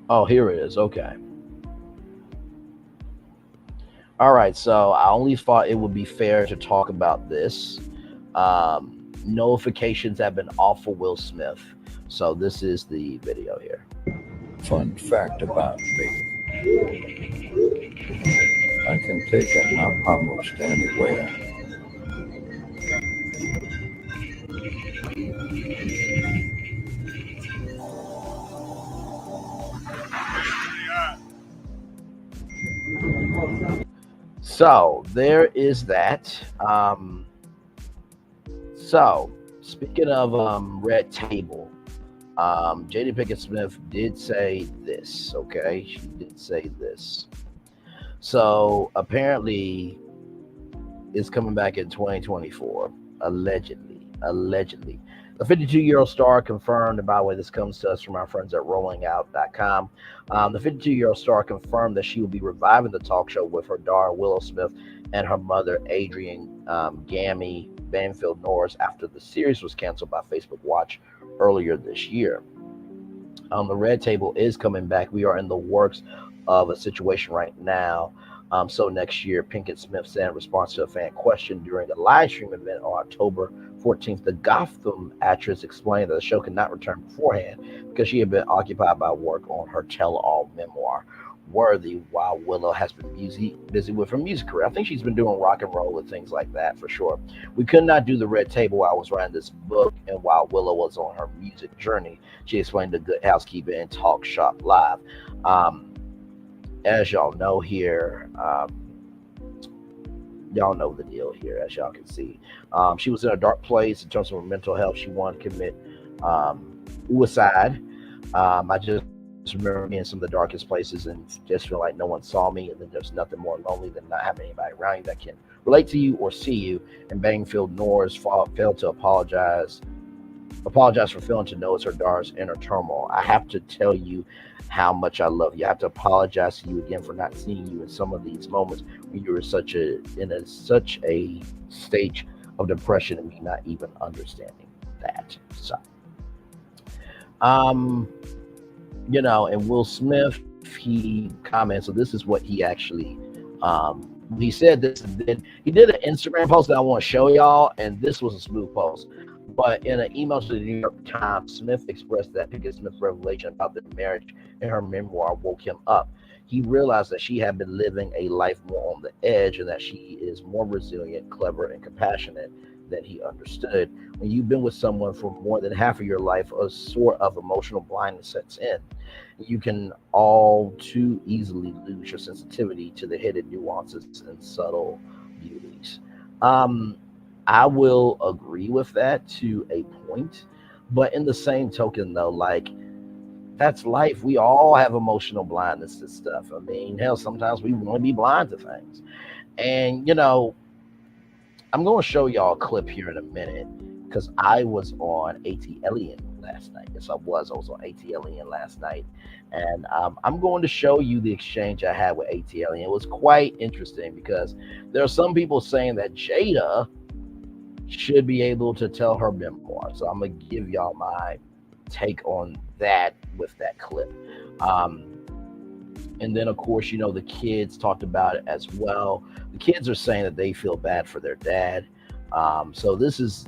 Oh, here it is. Okay. All right. So I only thought it would be fair to talk about this. Notifications have been off for Will Smith. So this is the video here. Fun fact about me. I can take a nap almost anywhere. So there is that. So speaking of Red Table, Jada Pinkett Smith did say this. Okay, she did say this. So apparently, it's coming back in 2024. Allegedly. The 52-year-old star confirmed, and by the way, this comes to us from our friends at rollingout.com. The 52-year-old star confirmed that she will be reviving the talk show with her daughter, Willow Smith, and her mother, Adrienne Gammy Banfield Norris, after the series was canceled by Facebook Watch earlier this year. The Red Table is coming back. We are in the works of a situation right now. So next year, Pinkett Smith said in response to a fan question during a live stream event on October 14th, the Gotham actress explained that the show could not return beforehand because she had been occupied by work on her tell-all memoir, Worthy, while Willow has been busy with her music career. I think she's been doing rock and roll and things like that for sure. We could not do the Red Table while I was writing this book and while Willow was on her music journey, she explained to Good Housekeeping and Talk Shop Live. As y'all know here, y'all know the deal here, as y'all can see. She was in a dark place in terms of her mental health. She wanted to commit suicide. I just remember being in some of the darkest places and just feel like no one saw me, and then there's nothing more lonely than not having anybody around you that can relate to you or see you. And Banfield Norris failed to apologize for failing to notice her daughter's inner turmoil. I have to tell you how much I love you. I have to apologize to you again for not seeing you in some of these moments when you were such a stage of depression and me not even understanding that. So, and Will Smith, he comments. So this is what he actually he said this, and then he did an Instagram post that I want to show y'all, and this was a smooth post. But in an email to the New York Times, Smith expressed that Pinkett Smith's revelation about their marriage in her memoir woke him up. He realized that she had been living a life more on the edge and that she is more resilient, clever, and compassionate than he understood. When you've been with someone for more than half of your life, a sort of emotional blindness sets in. You can all too easily lose your sensitivity to the hidden nuances and subtle beauties. I will agree with that to a point, but in the same token, though, like, that's life. We all have emotional blindness to stuff. I mean, hell, sometimes we want to be blind to things. And, I'm going to show y'all a clip here in a minute because I was on ATLian last night. Yes, I was on ATLian last night. And I'm going to show you the exchange I had with ATLian. It was quite interesting because there are some people saying that Jada should be able to tell her memoir. So I'm going to give y'all my take on that with that clip. And then, of course, the kids talked about it as well. The kids are saying that they feel bad for their dad. So this is,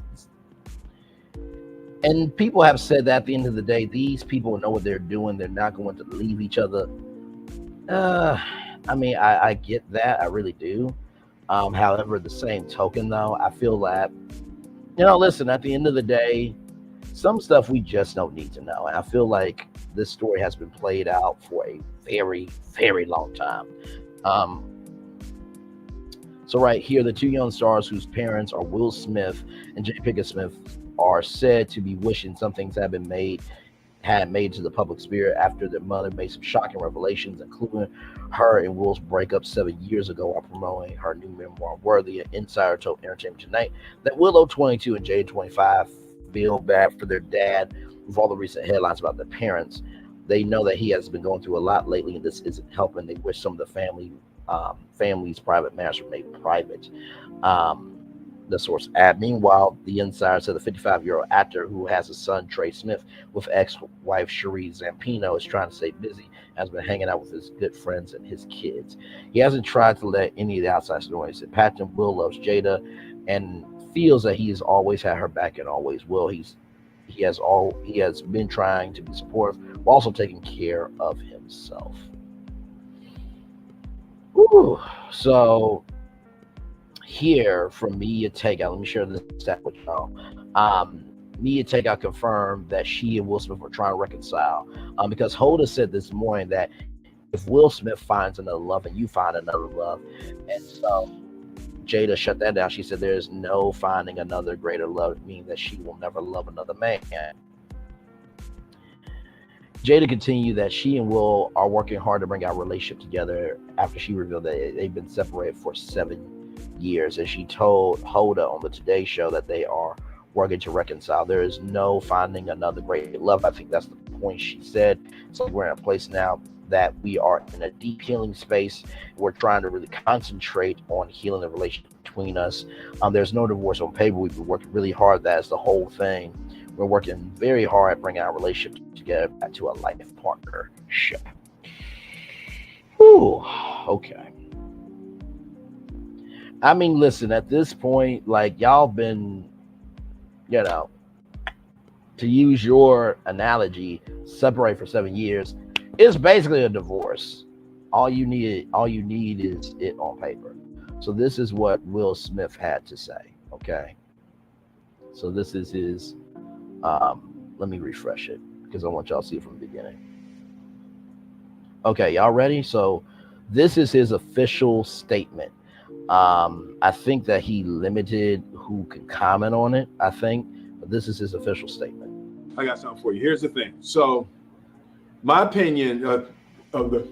and people have said that at the end of the day, these people know what they're doing. They're not going to leave each other. I mean, I get that. I really do. However, the same token, though, I feel that, listen, at the end of the day, some stuff we just don't need to know. And I feel like this story has been played out for a very, very long time. So right here, the two young stars whose parents are Will Smith and Jada Pinkett Smith are said to be wishing some things had made to the public sphere after their mother made some shocking revelations, including her and Will's breakup 7 years ago while promoting her new memoir, Worthy. An insider told Entertainment Tonight that Willow, 22, and Jada, 25, feel bad for their dad with all the recent headlines about their parents. They know that he has been going through a lot lately, and this isn't helping. They wish some of the family's private matters were made private. The source add. Meanwhile, the insider said the 55-year-old actor who has a son, Trey Smith, with ex-wife Cherie Zampino, is trying to stay busy, has been hanging out with his good friends and his kids. He hasn't tried to let any of the outside noise. He said Patton Will loves Jada and feels that he has always had her back and always will. He has been trying to be supportive while also taking care of himself. Ooh. So here from Media Takeout, let me share this stat with y'all. Media Takeout confirmed that she and Will Smith were trying to reconcile because Hoda said this morning that if Will Smith finds another love and you find another love. And so Jada shut that down. She said there is no finding another greater love, meaning that she will never love another man. Jada continued that she and Will are working hard to bring our relationship together after she revealed that they've been separated for 7 years. And she told Hoda on the Today Show that they are working to reconcile. There is no finding another great love. I think that's the point she said. So we're in a place now that we are in a deep healing space. We're trying to really concentrate on healing the relationship between us. There's no divorce on paper. We've been working really hard. That's the whole thing. We're working very hard at bringing our relationship together back to a life partnership. Whew, okay. I mean, listen, at this point, like, y'all been, you know, to use your analogy, separate for 7 years. It's basically a divorce. All you need is it on paper. So this is what Will Smith had to say. Okay. So this is his. Let me refresh it because I want y'all to see it from the beginning. Okay, y'all ready? So this is his official statement. I think that he limited who can comment on it. I think, but this is his official statement. I got something for you. Here's the thing. So, my opinion of the.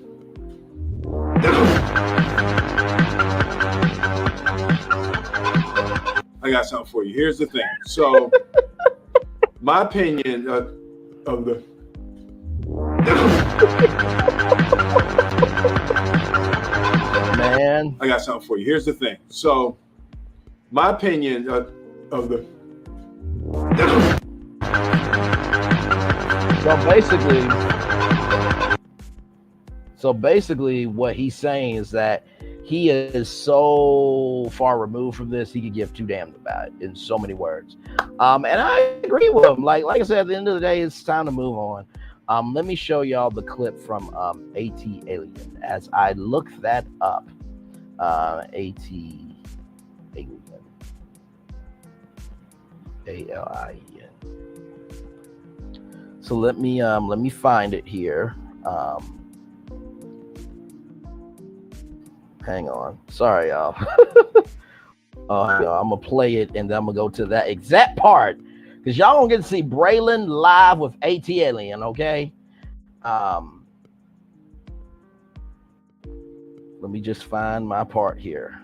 I got something for you. Here's the thing. So, my opinion of the. Man, I got something for you. Here's the thing. So, my opinion of the. So basically, what he's saying is that he is so far removed from this, he could give two damns about it in so many words. And I agree with him. Like I said, at the end of the day, it's time to move on. Let me show y'all the clip from AT-Alien as I look that up. AT-Alien. A-L-I-E-N. So let me find it here. Hang on. Sorry, y'all. I'm gonna play it and then I'm gonna go to that exact part because y'all gonna get to see Braylon live with AT-Alien. Okay. Let me just find my part here.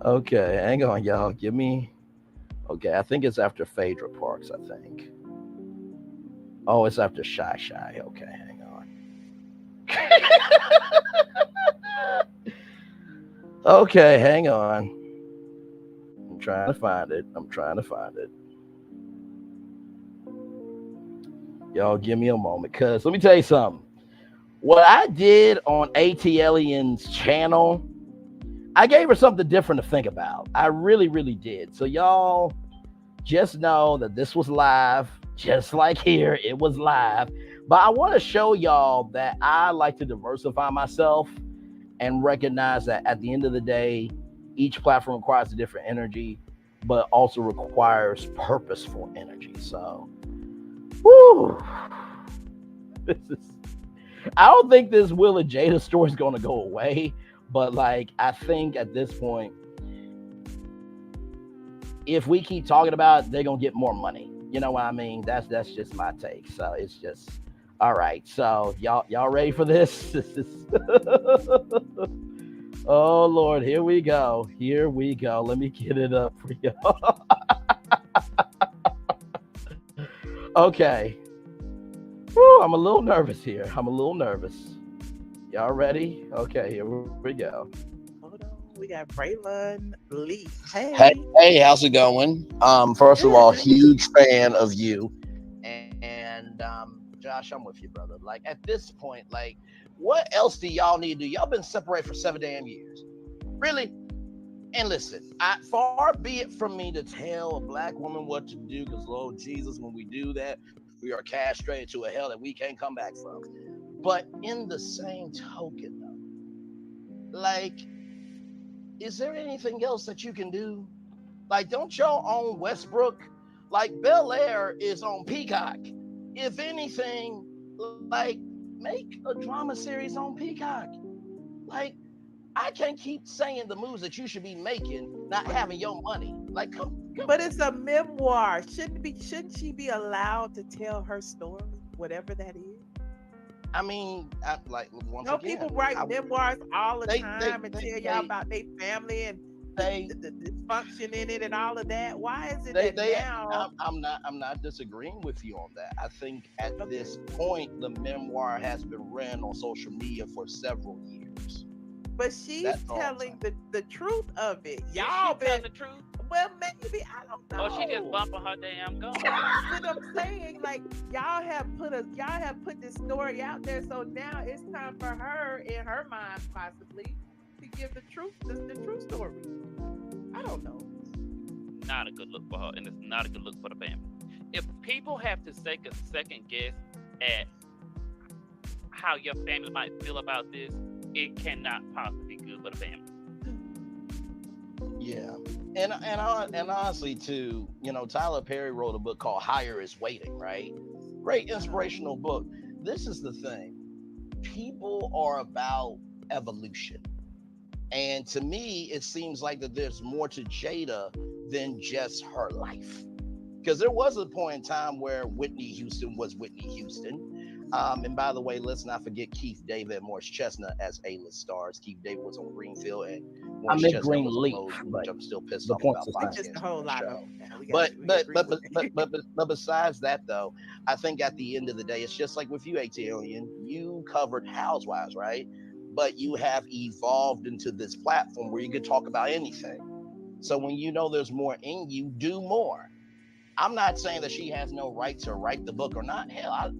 Okay, hang on, y'all. Give me. Okay, I think it's after Phaedra Parks. I think. Oh, it's after Shy Shy. Okay, hang on. Okay, hang on. I'm trying to find it. Y'all give me a moment, because let me tell you something. What I did on AT-Alien's channel, I gave her something different to think about. I really, really did. So y'all just know that this was live, just like here, it was live. But I want to show y'all that I like to diversify myself and recognize that at the end of the day, each platform requires a different energy, but also requires purposeful energy. So, whoo. I don't think this Will and Jada story is going to go away, but like, I think at this point, if we keep talking about it, they're going to get more money. You know what I mean? That's just my take. So it's just, all right. So y'all ready for this? Oh Lord, here we go. Let me get it up for y'all. Okay. Whew, I'm a little nervous here. Y'all ready? Okay, here we go. Hold on. We got Braylon Lee. Hey, how's it going? First of all, huge fan of you. And Josh, I'm with you, brother. Like, at this point, like, what else do y'all need to do? Y'all been separated for 7 damn years. Really? And listen, far be it from me to tell a black woman what to do, because Lord Jesus, when we do that, we are castrated to a hell that we can't come back from. But in the same token, though, like, is there anything else that you can do? Like, don't y'all own Westbrook? Like, Bel Air is on Peacock. if anything, like make a drama series on Peacock. Like, I can't keep saying the moves that you should be making, not having your money. Like, come But it's a memoir. Shouldn't she be allowed to tell her story, whatever that is? I mean, like once No, again, people write memoirs all the time and tell y'all they, about their family and they, the dysfunction in it and all of that. Why is it they, that they now? I'm not disagreeing with you on that. I think at this point the memoir has been ran on social media for several years. But she's telling the truth of it. Y'all telling the truth. Well, maybe, I don't know. Or she just bumping her damn gun. But I'm saying, like, y'all have put this story out there, so now it's time for her, in her mind, possibly, to give the truth, the true story. I don't know. Not a good look for her, and it's not a good look for the family. If people have to take a second guess at how your family might feel about this, it cannot possibly be good for the family. Yeah. And honestly too, Tyler Perry wrote a book called Higher is Waiting, right? Great inspirational book. This is the thing. People are about evolution. And to me, it seems like that there's more to Jada than just her life. Because there was a point in time where Whitney Houston was Whitney Houston. And by the way, let's not forget Keith David and Morris Chestnut as A-list stars. Keith David was on Greenfield and Morris Chestnut Green was Leaf, on Lowe's, which I'm still pissed the off point about. is Fox Just canceling a whole the lot show. of them. But besides that though, I think at the end of the day, it's just like with you, ATLian. You covered Housewives, right? But you have evolved into this platform where you could talk about anything. So when you know there's more in you, do more. I'm not saying that she has no right to write the book or not. Hell,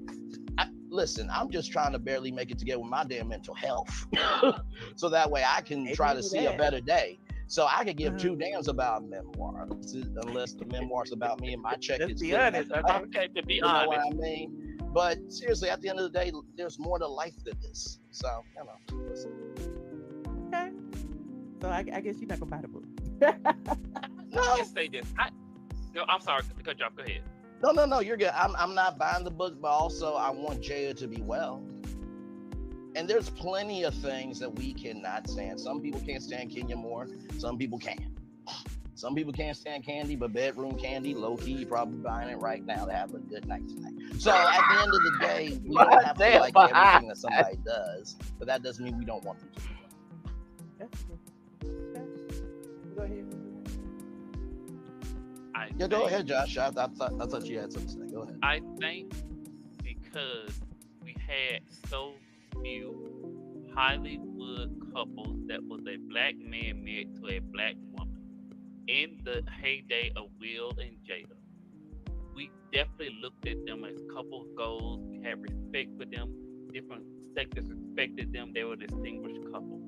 listen, I'm just trying to barely make it together with my damn mental health. So that way I can try to see a better day. So I could give two damns about memoir, unless the memoir's about me and my check is be good. honest. Okay, to be You know honest. what I mean? But seriously, at the end of the day, there's more to life than this. So, listen. Okay. So I guess you're not gonna buy the book. Let me say this. I'm sorry to cut you off. Go ahead. No, you're good. I'm not buying the book, but also I want Jada to be well. And there's plenty of things that we cannot stand. Some people can't stand Kenya Moore. Some people can. Some people can't stand candy, but bedroom candy, low key, you're probably buying it right now to have a good night tonight. So at the end of the day, we don't have to like everything that somebody does, but that doesn't mean we don't want them to. Go ahead. Go ahead, Josh. I thought you had something to say. Go ahead. I think because we had so few Hollywood couples that was a black man married to a black woman in the heyday of Will and Jada, we definitely looked at them as couple goals. We had respect for them. Different sectors respected them. They were a distinguished couple.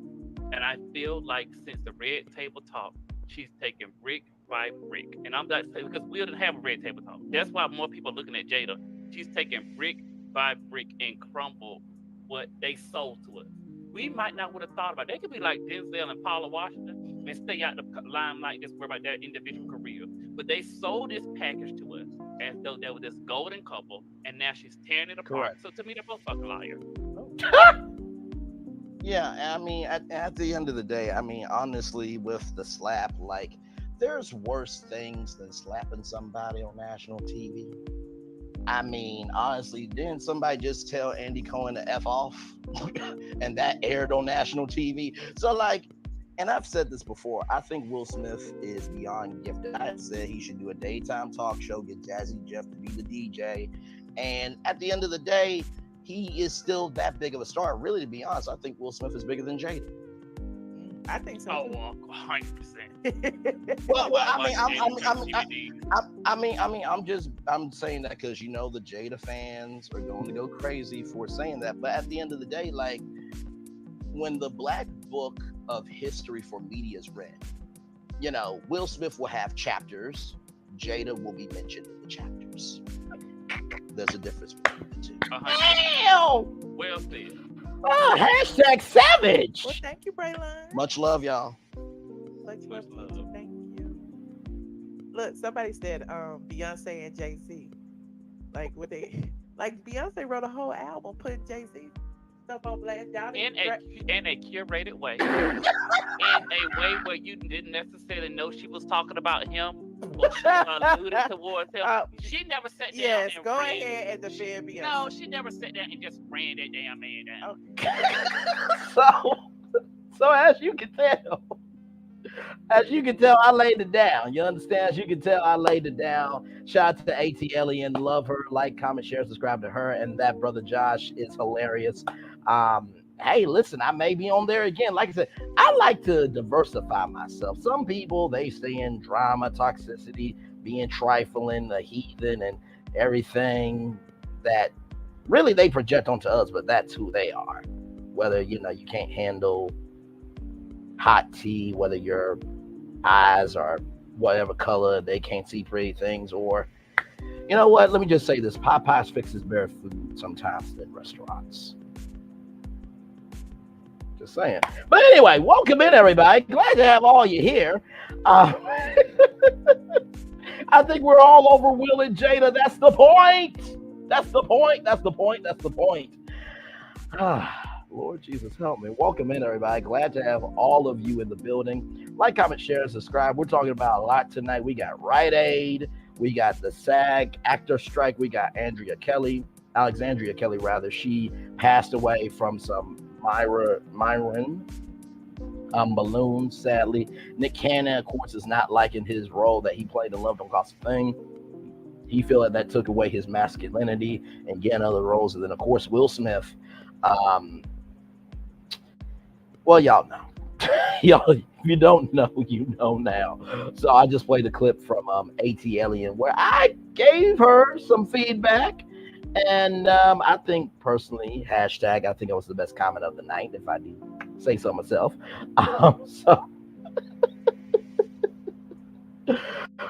And I feel like since the Red Table Talk, she's taken brick by brick. And I'm not saying because we didn't have a Red Table Talk. That's why more people are looking at Jada. She's taken brick by brick and crumbled what they sold to us. We might not would have thought about it. They could be like Denzel and Paula Washington and stay out the limelight, just worry about their individual career. But they sold this package to us as though they were this golden couple, and now she's tearing it apart. Correct. So to me, they're both fucking liars. Yeah, I mean, at the end of the day, I mean, honestly, with the slap, like, there's worse things than slapping somebody on national TV. I mean, honestly, didn't somebody just tell Andy Cohen to F off? And that aired on national TV. So, like, and I've said this before, I think Will Smith is beyond gifted. I said he should do a daytime talk show, get Jazzy Jeff to be the DJ. And at the end of the day, he is still that big of a star. Really, to be honest, I think Will Smith is bigger than Jada. I think so. Oh, 100%. I'm saying that because the Jada fans are going to go crazy for saying that. But at the end of the day, like, when the Black Book of History for media is read, Will Smith will have chapters. Jada will be mentioned in the chapters. There's a difference between the two. Damn! Well said. Oh, hashtag savage. Well, thank you, Braylon. Much love, y'all. Much love. Thank you. Look, somebody said Beyonce and Jay-Z. Like, what they Like Beyonce wrote a whole album putting Jay-Z stuff on blast. Y'all in didn't a curated way, in a way where you didn't necessarily know she was talking about him or she alluded towards him. She never sat down yes, and go ran. ahead and defend Beyonce. No, she never sat down and just ran that damn man down. So as you can tell, I laid it down. You understand? As you can tell, I laid it down. Shout out to ATLian. Love her. Like, comment, share, subscribe to her. And that brother Josh is hilarious. Hey, listen, I may be on there again. Like I said, I like to diversify myself. Some people, they stay in drama, toxicity, being trifling, a heathen, and everything that really they project onto us, but that's who they are. Whether, you can't handle hot tea, whether your eyes are whatever color, they can't see pretty things, or you know what, let me just say this, Popeyes fixes better food sometimes than restaurants. Just saying. But anyway, welcome in everybody, glad to have all you here. I think we're all over Will and Jada. That's the point. Lord Jesus, help me. Welcome in, everybody. Glad to have all of you in the building. Like, comment, share, subscribe. We're talking about a lot tonight. We got Rite, we got the SAG-AFTRA strike. We got Alexandria Kelly. She passed away from some Myron balloons, sadly. Nick Cannon, of course, is not liking his role that he played in Love Don't Cost a Thing. He felt that took away his masculinity and getting other roles. And then, of course, Will Smith. Well, y'all know. Y'all, if you don't know, you know now. So I just played a clip from ATLian where I gave her some feedback. And I think personally, hashtag, I think it was the best comment of the night, if I do say so myself.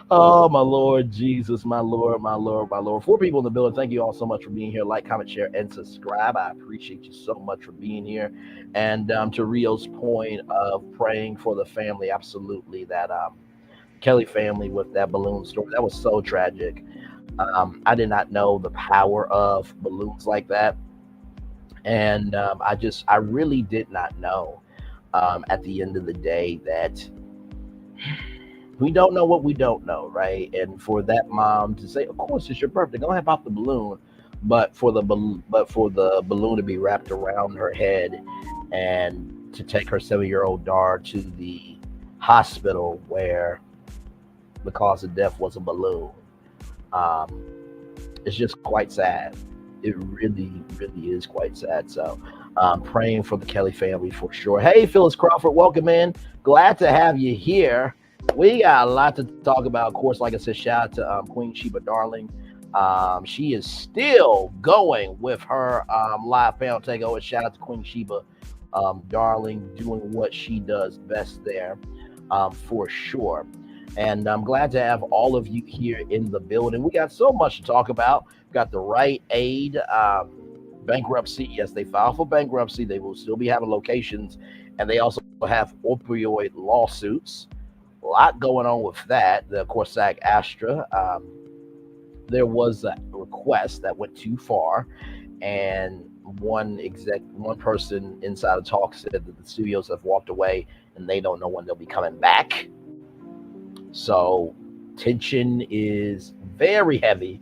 Oh, my Lord Jesus, my Lord. 4 people in the building. Thank you all so much for being here. Like, comment, share, and subscribe. I appreciate you so much for being here. And to Rio's point of praying for the family, absolutely, that Kelly family with that balloon story, that was so tragic. I did not know the power of balloons like that. And I really did not know at the end of the day that we don't know what we don't know, right? And for that mom to say, of course, it's your birthday, go ahead and pop the balloon. But for the balloon to be wrapped around her head and to take her 7-year-old daughter to the hospital where the cause of death was a balloon, it's just quite sad. It really, really is quite sad. So praying for the Kelly family for sure. Hey, Phyllis Crawford, welcome in. Glad to have you here. We got a lot to talk about. Of course, like I said, shout out to Queen Sheba Darling. She is still going with her live panel takeover. Shout out to Queen Sheba Darling, doing what she does best there for sure. And I'm glad to have all of you here in the building. We got so much to talk about. We've got the Rite Aid bankruptcy. Yes, they filed for bankruptcy. They will still be having locations. And they also have opioid lawsuits. A lot going on with that. Of course, SAG-AFTRA. There was a request that went too far. And one person inside the talk said that the studios have walked away and they don't know when they'll be coming back. So tension is very heavy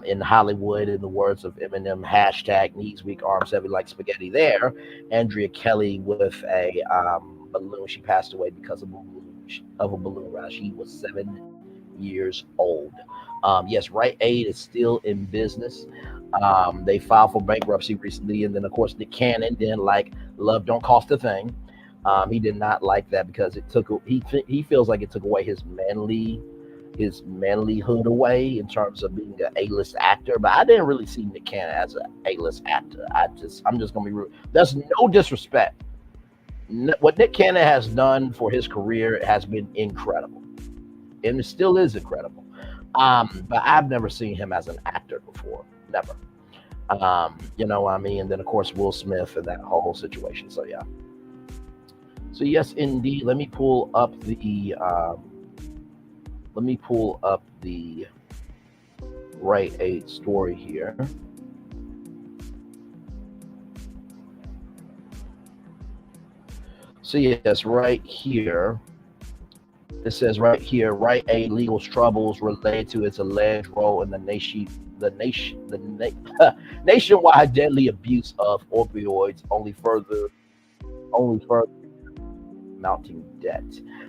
in Hollywood, in the words of Eminem, hashtag knees weak, arms heavy like spaghetti there. Andrea Kelly with a balloon. She passed away because of a balloon ride. She was 7 years old. Yes, Rite Aid is still in business. They filed for bankruptcy recently. And then, of course, Nick Cannon didn't like Love Don't Cost a Thing. He did not like that because he feels like it took away his manlyhood away in terms of being an A-list actor. But I didn't really see Nick Cannon as an A-list actor. I'm just gonna be rude. There's no disrespect. What Nick Cannon has done for his career has been incredible, and it still is incredible. But I've never seen him as an actor before. Never. You know what I mean? And then of course Will Smith and that whole situation. So yeah. So yes, indeed. Let me pull up the Rite Aid story here. So yes, right here, it says right here, Rite Aid legal troubles related to its alleged role in the nationwide deadly abuse of opioids, only further mounting debt.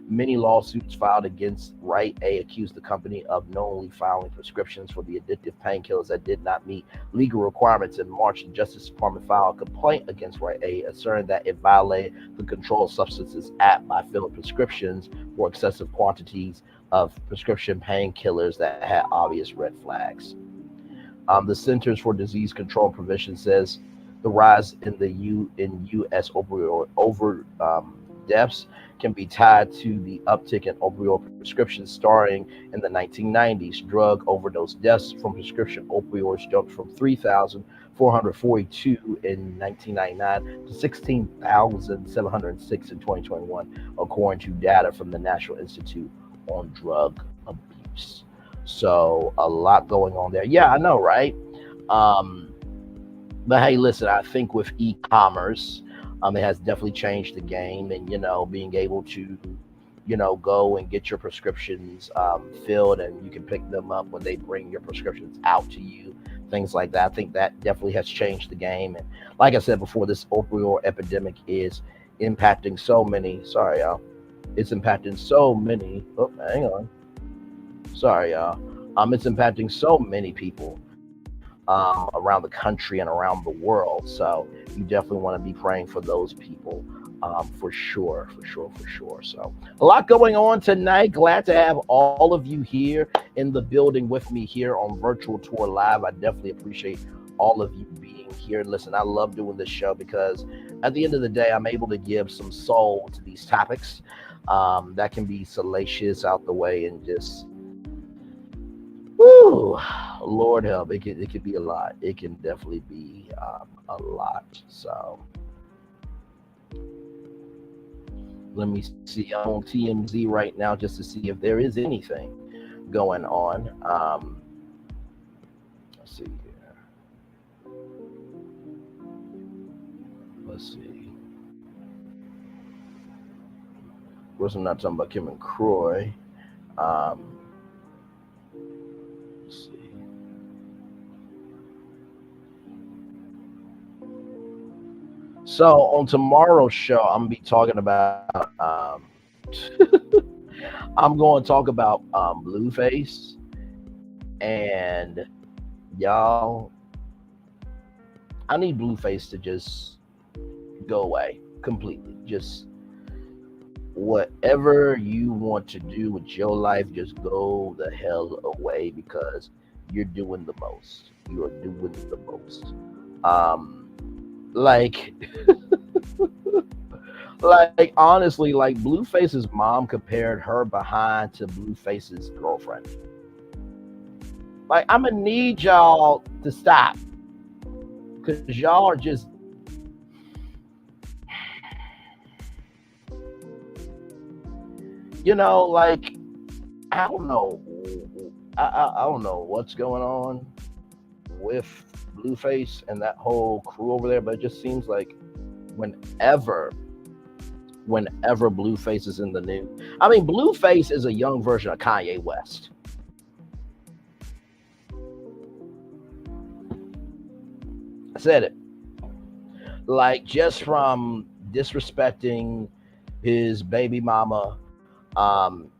Many lawsuits filed against Rite Aid accused the company of knowingly filing prescriptions for the addictive painkillers that did not meet legal requirements. In March, the Justice Department filed a complaint against Rite Aid, asserting that it violated the Controlled Substances Act by filling prescriptions for excessive quantities of prescription painkillers that had obvious red flags. The Centers for Disease Control and Prevention says the rise in the U.S. opioid deaths can be tied to the uptick in opioid prescriptions starting in the 1990s. Drug overdose deaths from prescription opioids jumped from 3,442 in 1999 to 16,706 in 2021, according to data from the National Institute on Drug Abuse. So a lot going on there. Yeah, I know, right? But hey, listen, I think with e-commerce, it has definitely changed the game, and being able to go and get your prescriptions filled, and you can pick them up when they bring your prescriptions out to you, things like that. I think that definitely has changed the game. And like I said before, this opioid epidemic is impacting so many. Sorry, y'all. It's impacting so many. Oh, hang on. Sorry, y'all. It's impacting so many people around the country and around the world. So you definitely want to be praying for those people, for sure. So a lot going on tonight. Glad to have all of you here in the building with me here on Virtual Tour Live. I definitely appreciate all of you being here. Listen, I love doing this show because at the end of the day, I'm able to give some soul to these topics that can be salacious out the way and just woo, Lord help. It could be a lot. It can definitely be a lot. So let me see. I'm on TMZ right now just to see if there is anything going on. Let's see here. Let's see. Of course, I'm not talking about Kim and Croy. Let's see. So on tomorrow's show, I'm gonna be talking about I'm going to talk about Blueface, and y'all, I need Blueface to just go away completely. Just whatever you want to do with your life, just go the hell away, because you're doing the most. You are doing the most. Like honestly, like Blueface's mom compared her behind to Blueface's girlfriend. Like, I'm gonna need y'all to stop, because y'all are just like, I don't know. I don't know what's going on with Blueface and that whole crew over there, but it just seems like whenever Blueface is in the news, I mean, Blueface is a young version of Kanye West. I said it. Like, just from disrespecting his baby mama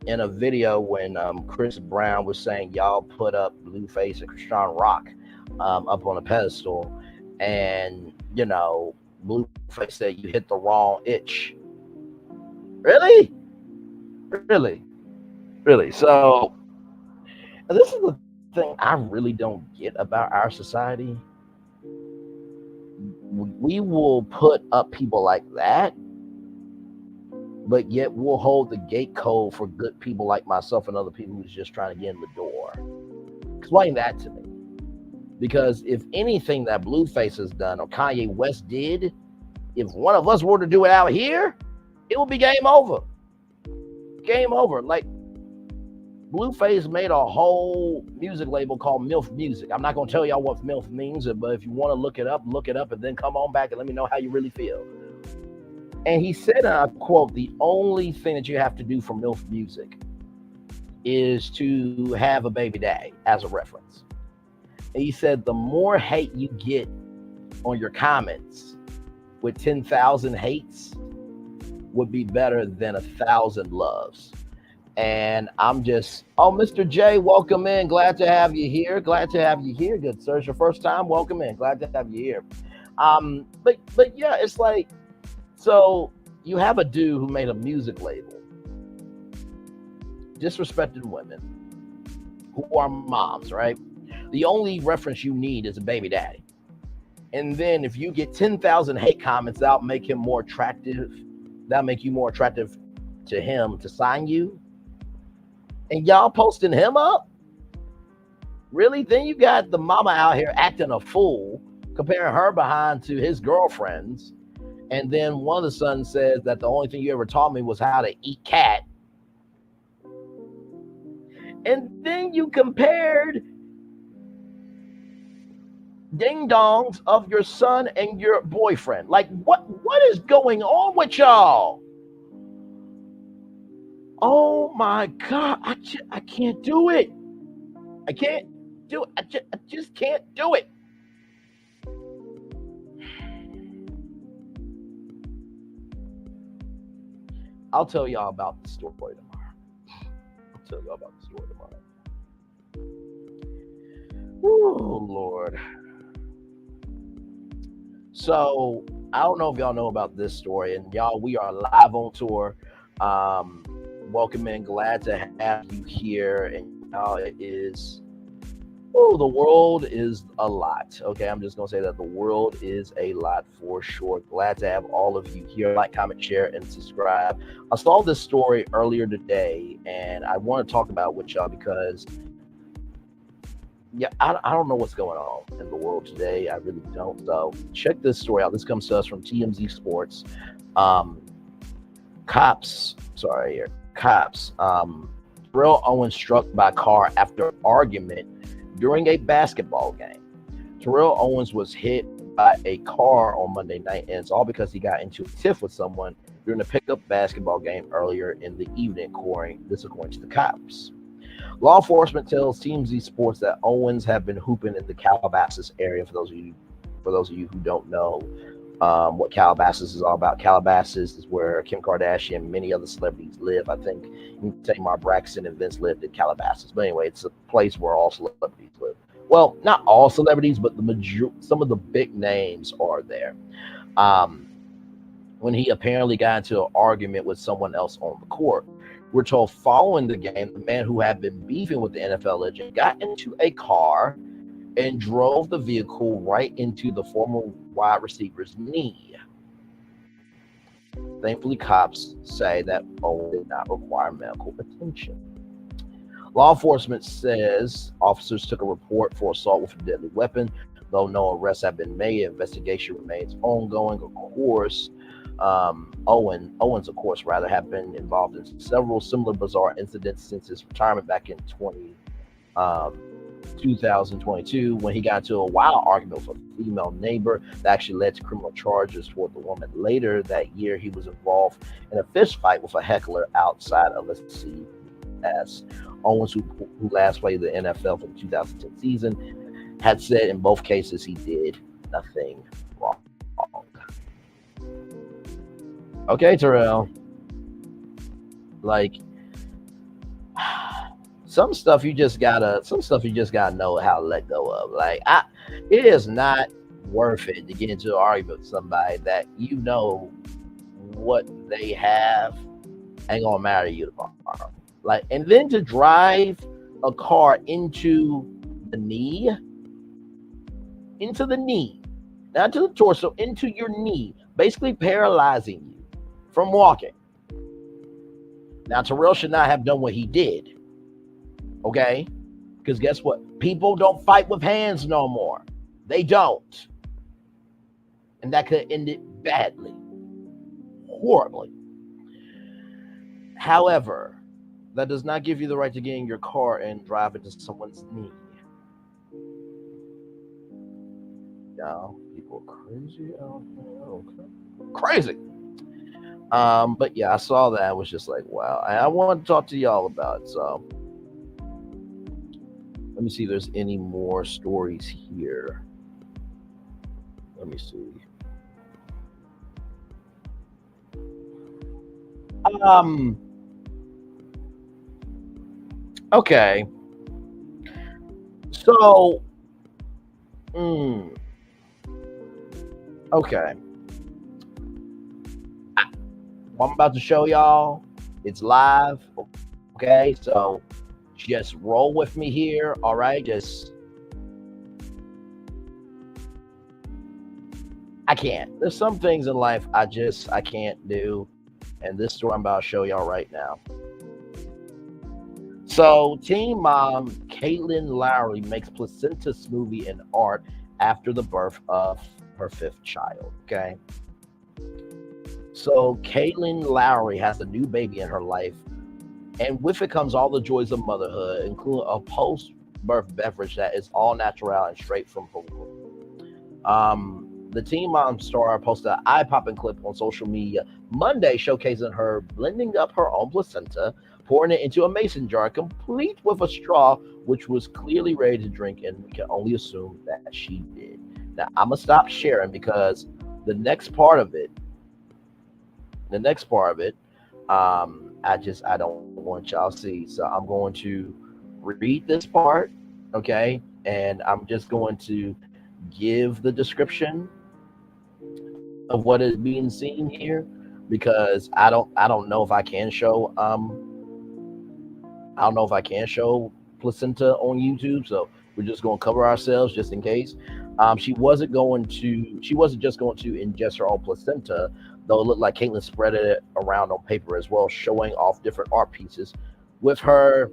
in a video when Chris Brown was saying y'all put up Blueface and Christian Rock up on a pedestal, and Blueface said you hit the wrong itch. Really? So this is the thing I really don't get about our society. We will put up people like that, but yet we'll hold the gate code for good people like myself and other people who's just trying to get in the door. Explain that to me. Because if anything that Blueface has done or Kanye West did, if one of us were to do it out here, it will be game over. Game over. Like, Blueface made a whole music label called MILF Music. I'm not going to tell y'all what MILF means, but if you want to look it up, and then come on back and let me know how you really feel. And he said, and I quote, the only thing that you have to do for MILF Music is to have a baby daddy as a reference. And he said, the more hate you get on your comments with 10,000 hates would be better than 1,000 loves. And I'm just, Mr. J, welcome in. Glad to have you here. Good sir. It's your first time. Welcome in. Glad to have you here. But yeah, it's like, so you have a dude who made a music label disrespecting women who are moms, right? The only reference you need is a baby daddy. And then if you get 10,000 hate comments, that'll make him more attractive. That'll make you more attractive to him to sign you. And y'all posting him up? Really? Then you got the mama out here acting a fool, comparing her behind to his girlfriends. And then one of the sons says that the only thing you ever taught me was how to eat cat. And then you compared ding-dongs of your son and your boyfriend. Like, what is going on with y'all? Oh my God, I can't do it. I can't do it. I just can't do it. I'll tell y'all about the story tomorrow. Oh, Lord. So, I don't know if y'all know about this story. And y'all, we are live on tour. Welcome in. Glad to have you here. And y'all, it is, the world is a lot. Okay, I'm just going to say that the world is a lot for sure. Glad to have all of you here. Like, comment, share, and subscribe. I saw this story earlier today, and I want to talk about it with y'all because, yeah, I don't know what's going on in the world today. I really don't. So check this story out. This comes to us from TMZ Sports. Cops. Terrell Owens struck by car after argument during a basketball game. Terrell Owens was hit by a car on Monday night, and it's all because he got into a tiff with someone during a pickup basketball game earlier in the evening, according to the cops. Law enforcement tells TMZ Sports that Owens have been hooping in the Calabasas area. For those of you who don't know what Calabasas is all about, Calabasas is where Kim Kardashian and many other celebrities live. I think Tamar Braxton and Vince lived in Calabasas. But anyway, it's a place where all celebrities live. Well, not all celebrities, but some of the big names are there. When he apparently got into an argument with someone else on the court. We're told following the game, the man who had been beefing with the NFL legend got into a car and drove the vehicle right into the former wide receiver's knee. Thankfully, cops say that Owen did not require medical attention. Law enforcement says officers took a report for assault with a deadly weapon. Though no arrests have been made, investigation remains ongoing. Of course, Owens, of course, have been involved in several similar bizarre incidents since his retirement back in 2022, when he got into a wild argument with a female neighbor that actually led to criminal charges toward the woman. Later that year, he was involved in a fist fight with a heckler outside of a CVS. Owens, who last played the NFL for the 2010 season, had said in both cases he did nothing wrong. Okay, Terrell. Like, some stuff you just gotta know how to let go of. Like, it is not worth it to get into an argument with somebody that you know what they have ain't gonna matter to you tomorrow. Like, and then to drive a car into the knee, not to the torso, into your knee, basically paralyzing you from walking. Now, Terrell should not have done what he did. Okay? Because guess what? People don't fight with hands no more. They don't. And that could have ended badly. Horribly. However, That does not give you the right to get in your car and drive into someone's knee. Y'all, people are crazy out here. Okay. Crazy. But yeah, I saw that. I was just like, wow. I want to talk to y'all about it. So let me see if there's any more stories here. Let me see. Okay. So, okay. What I'm about to show y'all, it's live. Okay, so just roll with me here. All right, I can't. There's some things in life I can't do, and this story I'm about to show y'all right now. So, teen mom Caitlin Lowry makes placenta smoothie and art after the birth of her 5th child. Okay. So, Caitlin Lowry has a new baby in her life, and with it comes all the joys of motherhood, including a post-birth beverage that is all natural and straight from her womb. The Teen Mom star posted an eye-popping clip on social media Monday showcasing her blending up her own placenta, pouring it into a mason jar, complete with a straw, which was clearly ready to drink, and we can only assume that she did. Now, I'm going to stop sharing because the next part of it, I don't want y'all to see. So I'm going to read this part, okay? And I'm just going to give the description of what is being seen here, because I don't know if I can show placenta on YouTube, so we're just going to cover ourselves just in case. She wasn't just going to ingest her own placenta, though it looked like Caitlin spread it around on paper as well, showing off different art pieces with her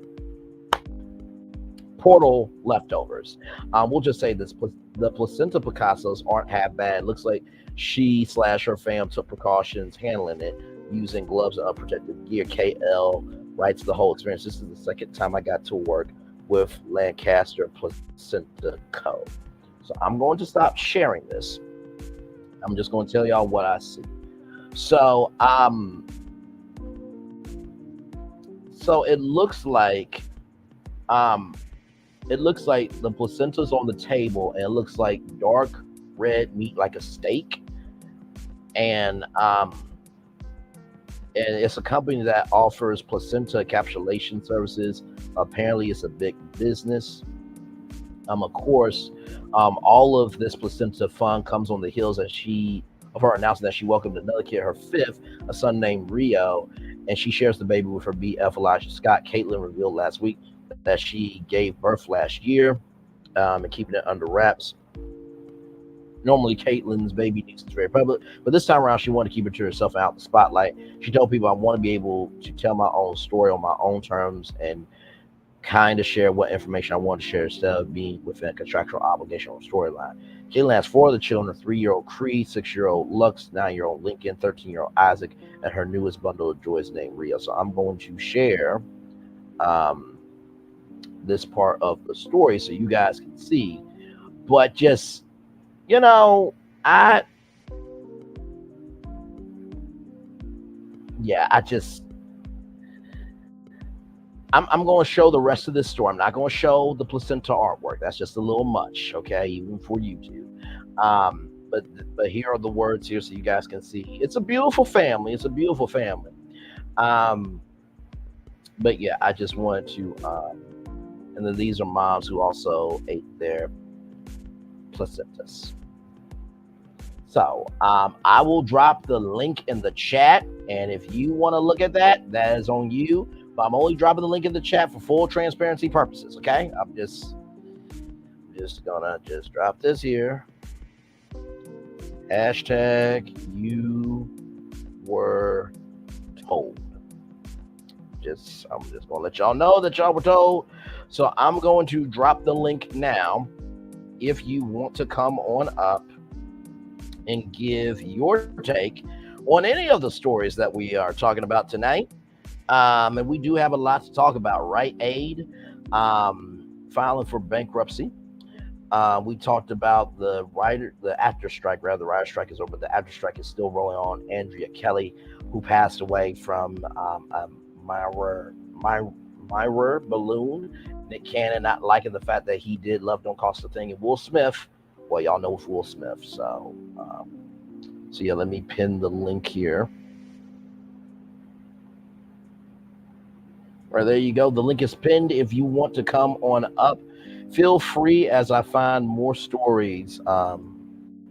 portal leftovers. We'll just say this: the placenta Picassos aren't half bad. Looks like she/her fam took precautions handling it using gloves and unprotected gear. KL writes the whole experience. This is the second time I got to work with Lancaster Placenta Co. So I'm going to stop sharing this. I'm just going to tell y'all what I see. So it looks like the placenta's on the table, and it looks like dark red meat, like a steak. And it's a company that offers placenta encapsulation services. Apparently, it's a big business. Of course, all of this placenta fun comes on the heels of her announcing that she welcomed another kid, her 5th, a son named Rio, and she shares the baby with her BF Elijah Scott. Caitlin revealed last week that she gave birth last year, and keeping it under wraps. Normally, Caitlin's baby news is very public, but this time around, she wanted to keep it to herself and out the spotlight. She told people, I want to be able to tell my own story on my own terms and kind of share what information I want to share instead of being within a contractual obligation or storyline. Caitlin has 4 of the children: 3-year-old Cree, 6-year-old Lux, 9-year-old Lincoln, 13-year-old Isaac, and her newest bundle of joys named Rio. So I'm going to share this part of the story so you guys can see. But just, I'm going to show the rest of this story. I'm not going to show the placenta artwork. That's just a little much, okay, even for YouTube. But here are the words here so you guys can see. It's a beautiful family. But yeah, I just wanted to, and then these are moms who also ate their placentas. So I will drop the link in the chat, and if you want to look at that, that is on you. But I'm only dropping the link in the chat for full transparency purposes, okay? I'm just gonna drop this here. Hashtag you were told. I'm just gonna let y'all know that y'all were told. So I'm going to drop the link now. If you want to come on up and give your take on any of the stories that we are talking about tonight, And we do have a lot to talk about. Rite Aid filing for bankruptcy. We talked about the actor strike, rather. The writer strike is over, but the actor strike is still rolling on. Alexandra Kelly, who passed away from Myra Balloon. Nick Cannon not liking the fact that he did Love Don't Cost a Thing. And Will Smith, well, y'all know Will Smith. So yeah, let me pin the link here. Right, there you go. The link is pinned. If you want to come on up, feel free as I find more stories on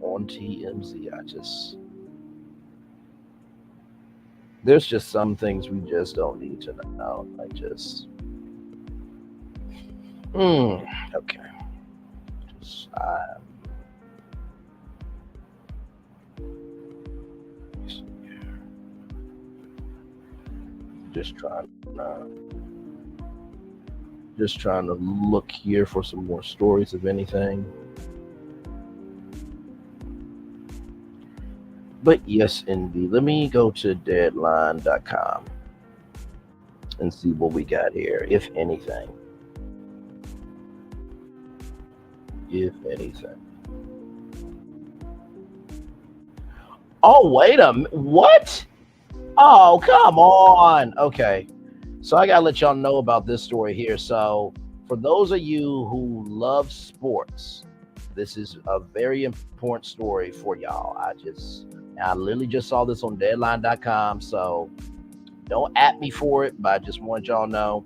TMZ. There's just some things we just don't need to know. Okay. Just trying to look here for some more stories, if anything. But yes, indeed. Let me go to deadline.com and see what we got here, if anything. Oh, wait a minute. What? Oh, come on. Okay. So I got to let y'all know about this story here. So for those of you who love sports, this is a very important story for y'all. I literally just saw this on deadline.com. So don't at me for it, but I just want y'all to know.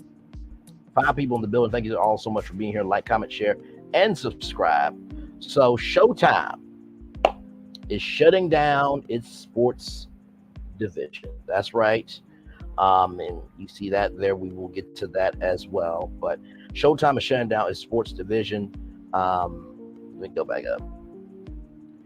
5 people in the building. Thank you all so much for being here. Like, comment, share, and subscribe. So Showtime is shutting down its sports division. That's right. And you see that there. We will get to that as well. But Showtime is shutting down its sports division. Let me go back up.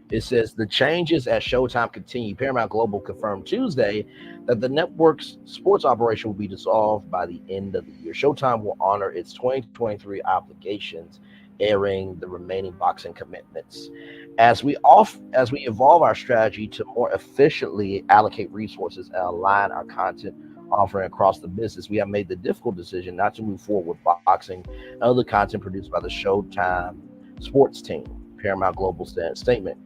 It says the changes at Showtime continue. Paramount Global confirmed Tuesday that the network's sports operation will be dissolved by the end of the year. Showtime will honor its 2023 obligations, airing the remaining boxing commitments. As we evolve our strategy to more efficiently allocate resources and align our content offering across the business, we have made the difficult decision not to move forward with boxing and other content produced by the Showtime sports team, Paramount Global said statement.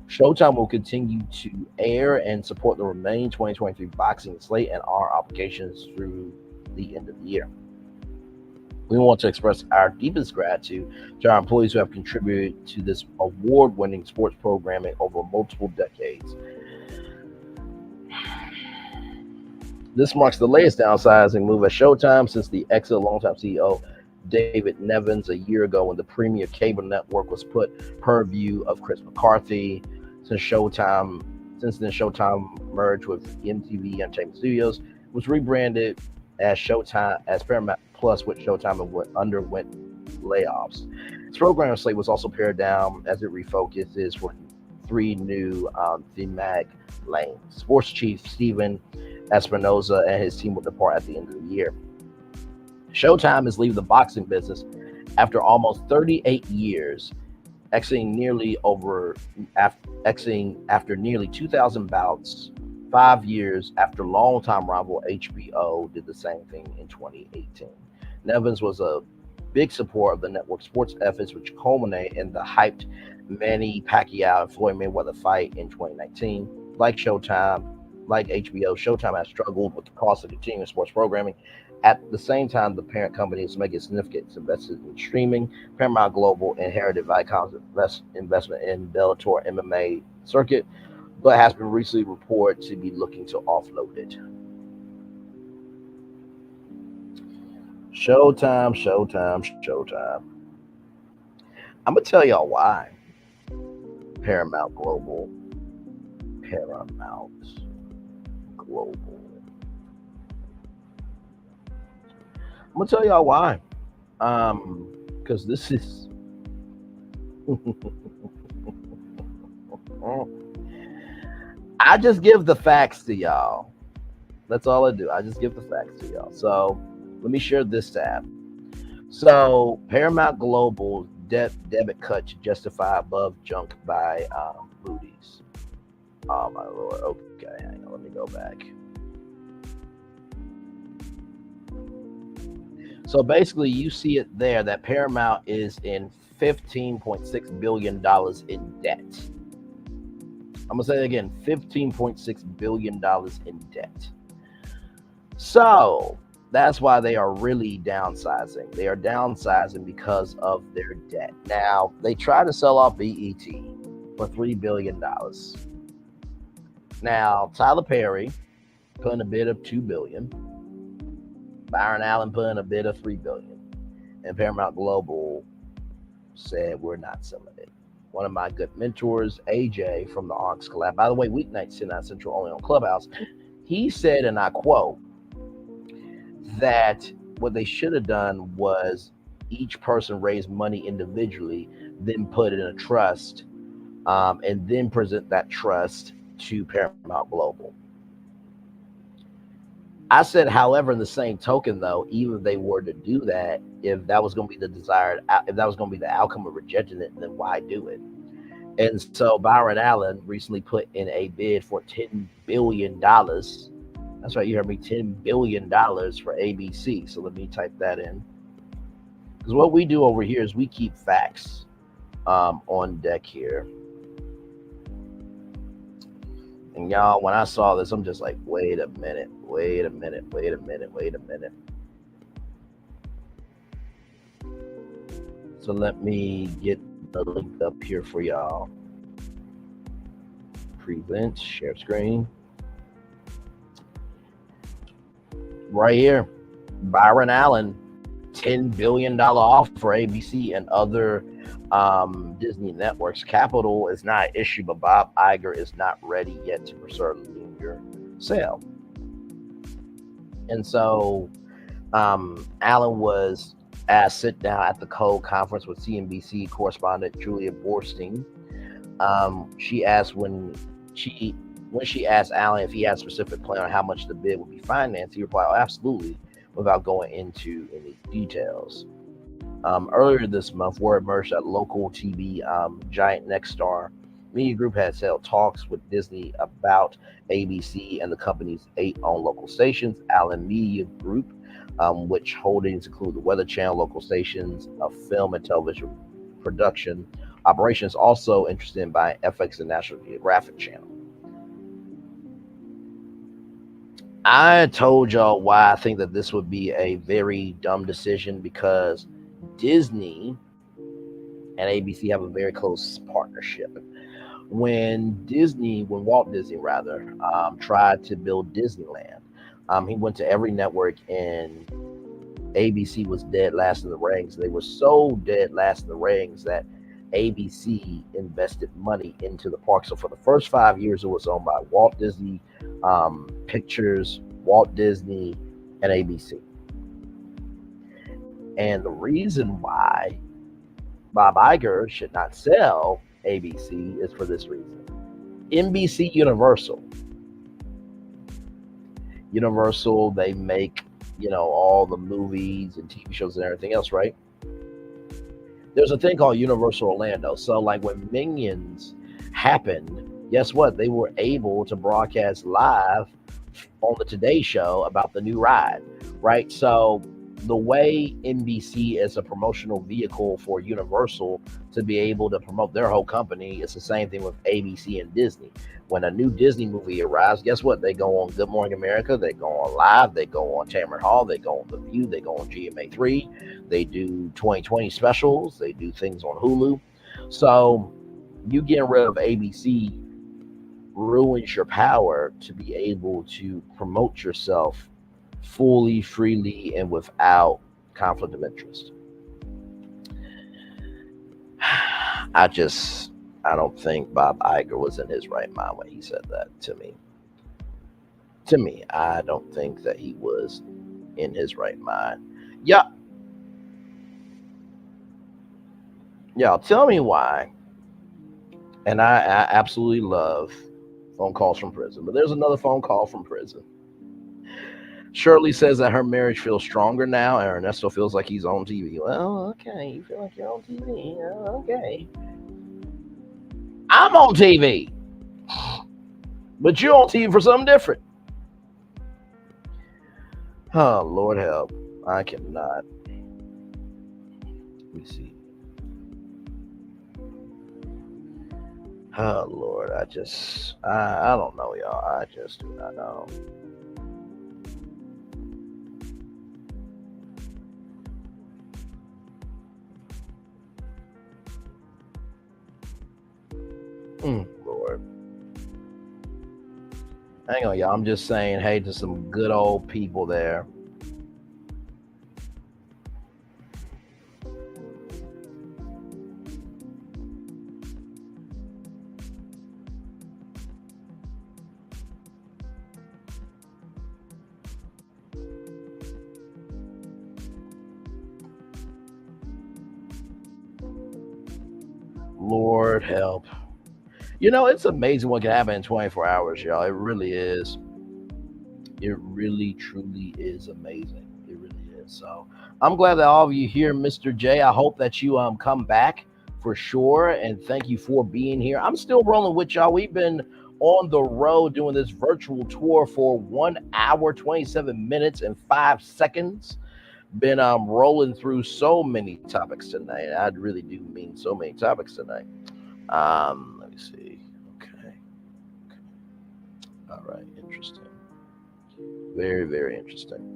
Showtime will continue to air and support the remaining 2023 boxing slate and our obligations through the end of the year. We want to express our deepest gratitude to our employees who have contributed to this award-winning sports programming over multiple decades. This marks the latest downsizing move at Showtime since the exit of longtime CEO David Nevins a year ago when the premier cable network was put purview of Chris McCarthy. Since then, Showtime merged with MTV Entertainment Studios, was rebranded as Showtime as Paramount Plus, with Showtime and underwent layoffs. Its programming slate was also pared down as it refocuses for 3 new thematic lanes. Sports chief Steven Espinoza and his team will depart at the end of the year. Showtime is leaving the boxing business after almost 38 years, exiting after nearly 2,000 bouts, 5 years after longtime rival HBO did the same thing in 2018. Nevins was a big supporter of the network's sports efforts, which culminate in the hyped Manny Pacquiao and Floyd Mayweather fight in 2019. Like HBO, Showtime has struggled with the cost of continuing sports programming. At the same time, the parent company is making significant investments in streaming. Paramount Global inherited Viacom's investment in Bellator MMA circuit, but has been recently reported to be looking to offload it. Showtime. I'm going to tell y'all why. Paramount Global. I'm gonna tell y'all why. Because this is I just give the facts to y'all. That's all I do. I just give the facts to y'all. So let me share this tab. So Paramount Global debit cut to justify above junk by Moody's. Oh my lord. Okay, hang on. Let me go back. So basically, you see it there that Paramount is in $15.6 billion in debt. I'm going to say it again, $15.6 billion in debt. So that's why they are really downsizing. They are downsizing because of their debt. Now, they try to sell off BET for $3 billion. Now, Tyler Perry put in a bid of $2 billion. Byron Allen put in a bid of $3 billion. And Paramount Global said, we're not selling it. One of my good mentors, AJ from the Onyx Collab, by the way, weeknights 10 Central only on Clubhouse, he said, and I quote, that what they should have done was each person raise money individually, then put it in a trust, and then present that trust to Paramount Global. I said, however, in the same token, though, even if they were to do that, if that was going to be if that was going to be the outcome of rejecting it, then why do it? And so Byron Allen recently put in a bid for $10 billion. That's right, you heard me, $10 billion for ABC. So let me type that in. Because what we do over here is we keep facts on deck here. And y'all, when I saw this, I'm just like, wait a minute. So let me get the link up here for y'all. Present, share screen. Right here, Byron Allen, $10 billion off for ABC and other Disney networks. Capital is not an issue, but Bob Iger is not ready yet to pursue a linear sale. And so Allen was asked sit down at the Code conference with CNBC correspondent Julia Borstein. She asked when she asked Allen if he had a specific plan on how much the bid would be financed, he replied, "Oh, absolutely," without going into any details. Earlier this month, word emerged that local TV giant Nexstar Media Group has held talks with Disney about ABC and the company's 8 own local stations. Allen Media Group, which holdings include the Weather Channel, local stations of film and television production operations, also interested in buying FX and National Geographic Channel. I told y'all why I think that this would be a very dumb decision, because Disney and ABC have a very close partnership. When Walt Disney tried to build Disneyland, he went to every network and ABC was dead last in the rings. They were so dead last in the rings that ABC invested money into the park. So for the first 5 years, it was owned by Walt Disney Pictures, Walt Disney, and ABC. And the reason why Bob Iger should not sell ABC is for this reason. NBC Universal, they make, all the movies and TV shows and everything else, right? There's a thing called Universal Orlando. So like when Minions happened, guess what? They were able to broadcast live on the Today Show about the new ride, right? So the way NBC is a promotional vehicle for Universal to be able to promote their whole company, it's the same thing with ABC and Disney. When a new Disney movie arrives, guess what? They go on Good Morning America, they go on Live, they go on Tamron Hall, they go on The View, they go on GMA3, they do 2020 specials, they do things on Hulu. So you getting rid of ABC ruins your power to be able to promote yourself fully, freely, and without conflict of interest. I don't think Bob Iger was in his right mind when he said that to me. I don't think that he was in his right mind. Yeah. Y'all tell me why. And I absolutely love phone calls from prison. But there's another phone call from prison. Shirley says that her marriage feels stronger now, and Ernesto feels like he's on TV. Well, okay, you feel like you're on TV. Okay. I'm on TV. But you're on TV for something different. Oh, Lord help. I cannot. me see. Oh Lord, I don't know, y'all. I just do not know. Lord. Hang on, y'all. I'm just saying hey to some good old people there. Lord help. You know, it's amazing what can happen in 24 hours, y'all. It really is. It really, truly is amazing. It really is. So I'm glad that all of you here, Mr. J. I hope that you come back for sure. And thank you for being here. I'm still rolling with y'all. We've been on the road doing this virtual tour for 1 hour, 27 minutes, and 5 seconds. Been rolling through so many topics tonight. I really do mean so many topics tonight. Let me see. Okay. All right. Interesting. Very, very interesting.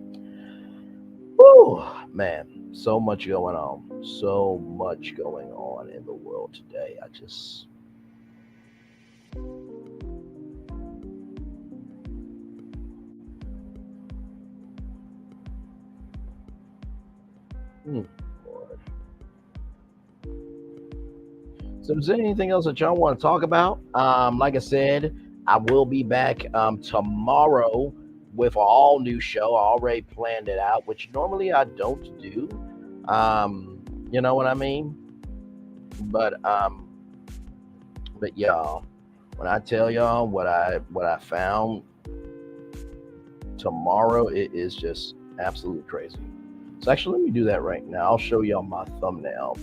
Oh man, so much going on. So much going on in the world today. I just Lord. So is there anything else that y'all want to talk about? Like I said, I will be back tomorrow with an all new show. I already planned it out, which normally I don't do. You know what I mean? But y'all, when I tell y'all what I found tomorrow, it is just absolutely crazy. So actually, let me do that right now. I'll show y'all my thumbnail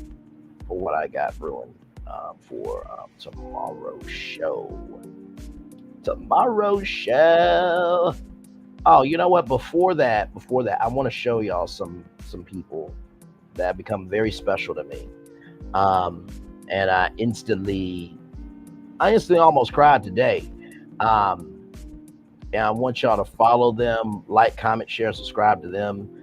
for what I got brewing for tomorrow's show. Tomorrow's show. Oh, you know what? Before that, I want to show y'all some people that have become very special to me. And I instantly almost cried today. And I want y'all to follow them, like, comment, share, subscribe to them.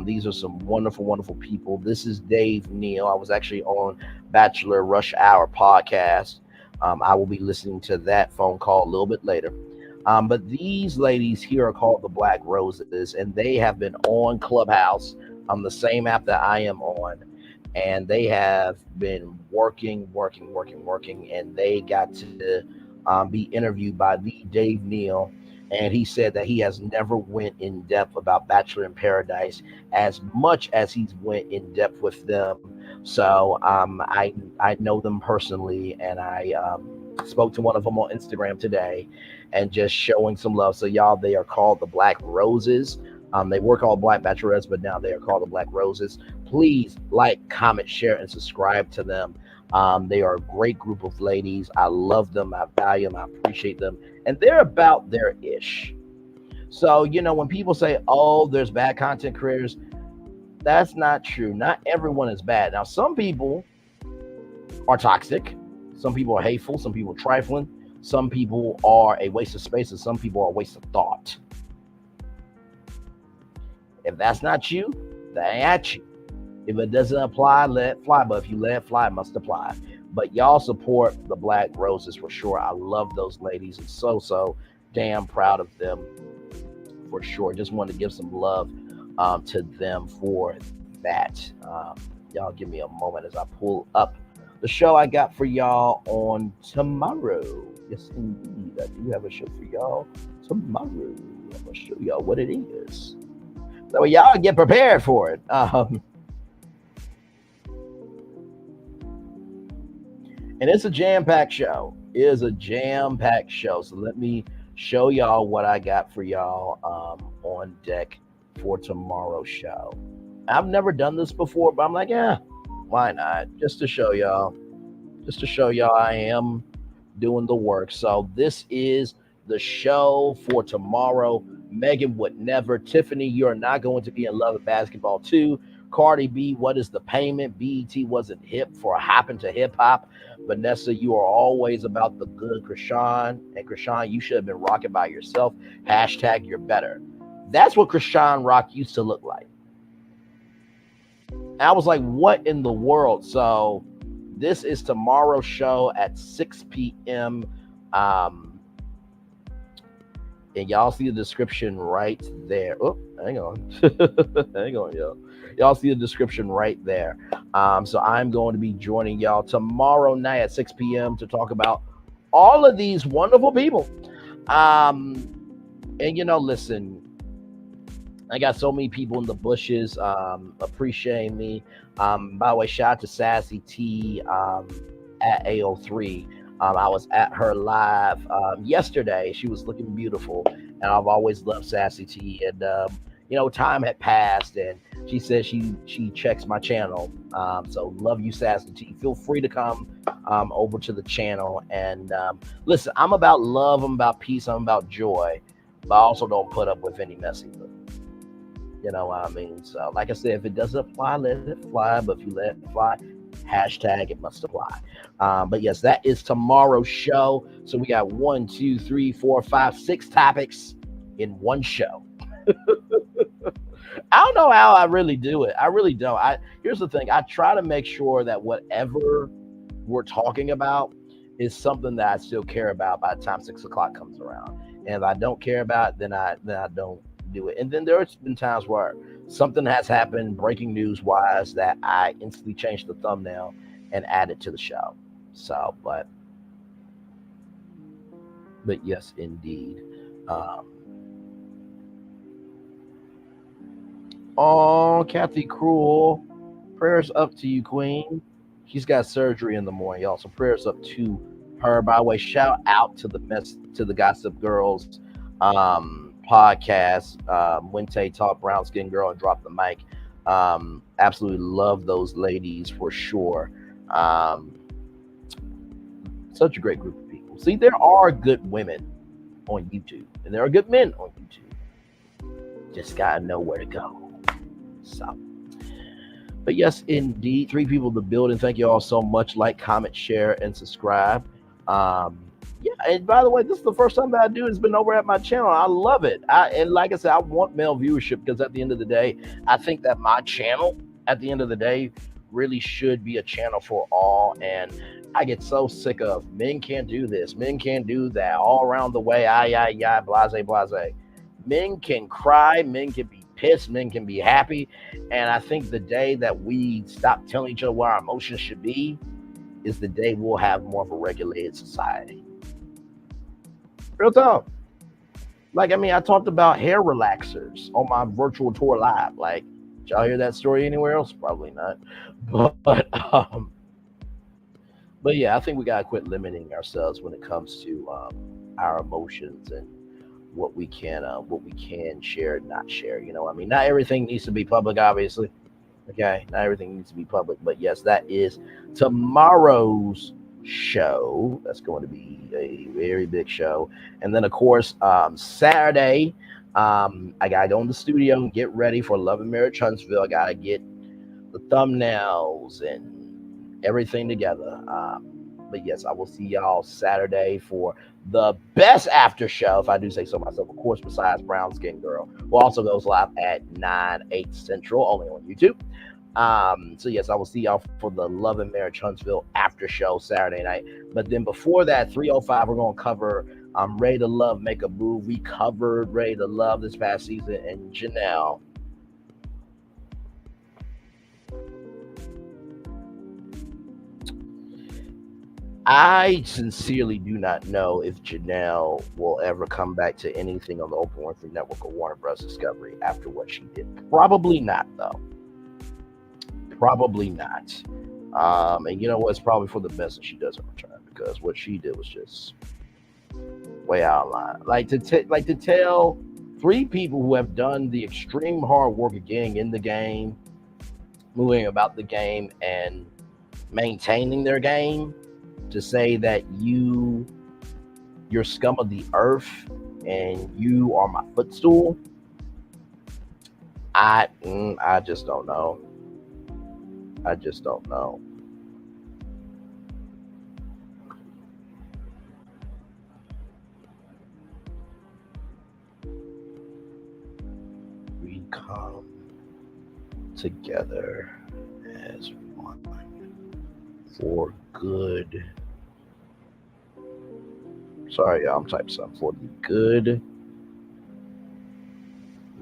These are some wonderful, wonderful people. This is Dave Neal. I was actually on Bachelor Rush Hour podcast. I will be listening to that phone call a little bit later. But these ladies here are called the Black Roses, and they have been on Clubhouse, the same app that I am on. And they have been working, and they got to be interviewed by the Dave Neal. And he said that he has never went in depth about Bachelor in Paradise as much as he's went in depth with them. So I know them personally, and I spoke to one of them on Instagram today and just showing some love. So y'all, they are called the Black Roses. They were called Black Bachelorettes, but now they are called the Black Roses. Please like, comment, share, and subscribe to them. They are a great group of ladies. I love them. I value them. I appreciate them. And they're about their ish. So, you know, when people say, oh, there's bad content creators, that's not true. Not everyone is bad. Now, some people are toxic. Some people are hateful. Some people are trifling. Some people are a waste of space, and some people are a waste of thought. If that's not you, that ain't at you. If it doesn't apply, let it fly. But if you let it fly, it must apply. But y'all support the Black Roses for sure. I love those ladies and so damn proud of them for sure. Just wanted to give some love to them for that. Y'all give me a moment as I pull up the show I got for y'all on tomorrow. Yes, indeed. I do have a show for y'all tomorrow. I'm going to show y'all what it is. So y'all get prepared for it. And it's a jam-packed show. It is a jam-packed show. So let me show y'all what I got for y'all on deck for tomorrow's show. I've never done this before, but I'm like, yeah, why not? Just to show y'all. Just to show y'all I am doing the work. So this is the show for tomorrow. Megan would never. Tiffany, you're not going to be in love with basketball too. Cardi B, what is the payment? BET wasn't hip for hopping to hip hop. Vanessa, you are always about the good. Krishan, and Krishan, you should have been rocking by yourself. Hashtag you're better. That's what Krishan Rock used to look like. And I was like, what in the world? So this is tomorrow's show at 6 p.m. And y'all see the description right there. Oh, hang on. Hang on, y'all. Y'all see the description right there. So I'm going to be joining y'all tomorrow night at 6 p.m. to talk about all of these wonderful people. And, listen, I got so many people in the bushes appreciating me. By the way, shout out to Sassy T at AO3. I was at her live yesterday. She was looking beautiful, and I've always loved Sassy T. And time had passed, and she said she checks my channel. So love you, Sassy T. Feel free to come over to the channel. And listen, I'm about love, I'm about peace, I'm about joy, but I also don't put up with any messing with it. You know what I mean? So, like I said, if it doesn't apply, let it fly. But if you let it fly, hashtag it must apply. But yes, that is tomorrow's show. So we got 1, 2, 3, 4, 5, 6 topics in one show. I don't know how I really do it. I really don't. Here's the thing. I try to make sure that whatever we're talking about is something that I still care about by the time 6 o'clock comes around. And if I don't care about it, then I don't do it. And then there's been times where something has happened breaking news wise that I instantly change the thumbnail and add it to the show. So, but yes, indeed. Oh, Kathy Cruel, prayers up to you, Queen. She's got surgery in the morning, y'all. So prayers up to her. By the way, shout out to the Gossip Girls podcast, Wente Talk, Brown Skin Girl, and Drop the Mic. Absolutely love those ladies for sure. Such a great group of people. See, there are good women on YouTube, and there are good men on YouTube. Just gotta know where to go. So, but yes, indeed, 3 people in the building. Thank you all so much. Like, comment, share, and subscribe. Yeah, and by the way, this is the first time that I do it. It's been over at my channel. I love it. And like I said, I want male viewership because at the end of the day, I think that my channel, at the end of the day, really should be a channel for all. And I get so sick of men can't do this, men can't do that, all around the way, blase, blase. Men can cry, men can be pissed, men can be happy. And I think the day that we stop telling each other what our emotions should be is the day we'll have more of a regulated society. Real talk. Like, I mean, I talked about hair relaxers on my virtual tour live. Like, did y'all hear that story anywhere else? Probably not. But yeah, I think we gotta quit limiting ourselves when it comes to our emotions and what we can share and not share. You know, I mean, not everything needs to be public, obviously. Okay, not everything needs to be public, but yes, that is tomorrow's show. That's going to be a very big show. And then of course, Saturday, I gotta go in the studio and get ready for Love and Marriage Huntsville. I gotta get the thumbnails and everything together. But yes, I will see y'all Saturday for the best after show, if I do say so myself, of course, besides Brown Skin Girl, who also goes live at 8 Central, only on YouTube. So yes, I will see y'all for the Love and Marriage Huntsville after show Saturday night. But then before that, 3:05, we're going to cover Ready to Love, Make a Move. We covered Ready to Love this past season, and Janelle. I sincerely do not know if Janelle will ever come back to anything on the Oprah Winfrey Network or Warner Bros. Discovery after what she did. Probably not, though. Probably not. And you know what? It's probably for the best that she doesn't return, because what she did was just way out of line. Like to tell 3 people who have done the extreme hard work of getting in the game, moving about the game, and maintaining their game, to say that you're scum of the earth and you are my footstool. I just don't know. I just don't know. We come together as one for good. Sorry, y'all, I'm typing something. For the good,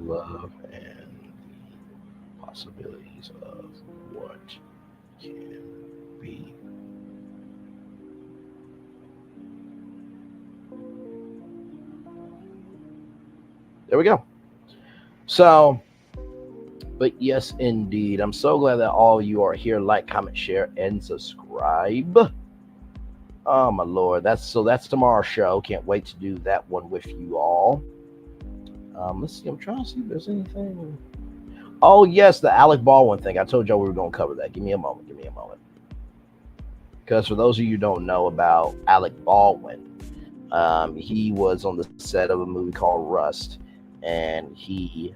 love, and the possibilities of what can be. There we go. So, but yes, indeed. I'm so glad that all of you are here. Like, comment, share, and subscribe. Oh my lord, that's tomorrow's show. Can't wait to do that one with you all. Let's see. I'm trying to see if there's anything. Oh yes, the Alec Baldwin thing. I told y'all we were gonna cover that. Give me a moment. Because for those of you who don't know about Alec Baldwin, he was on the set of a movie called Rust, and he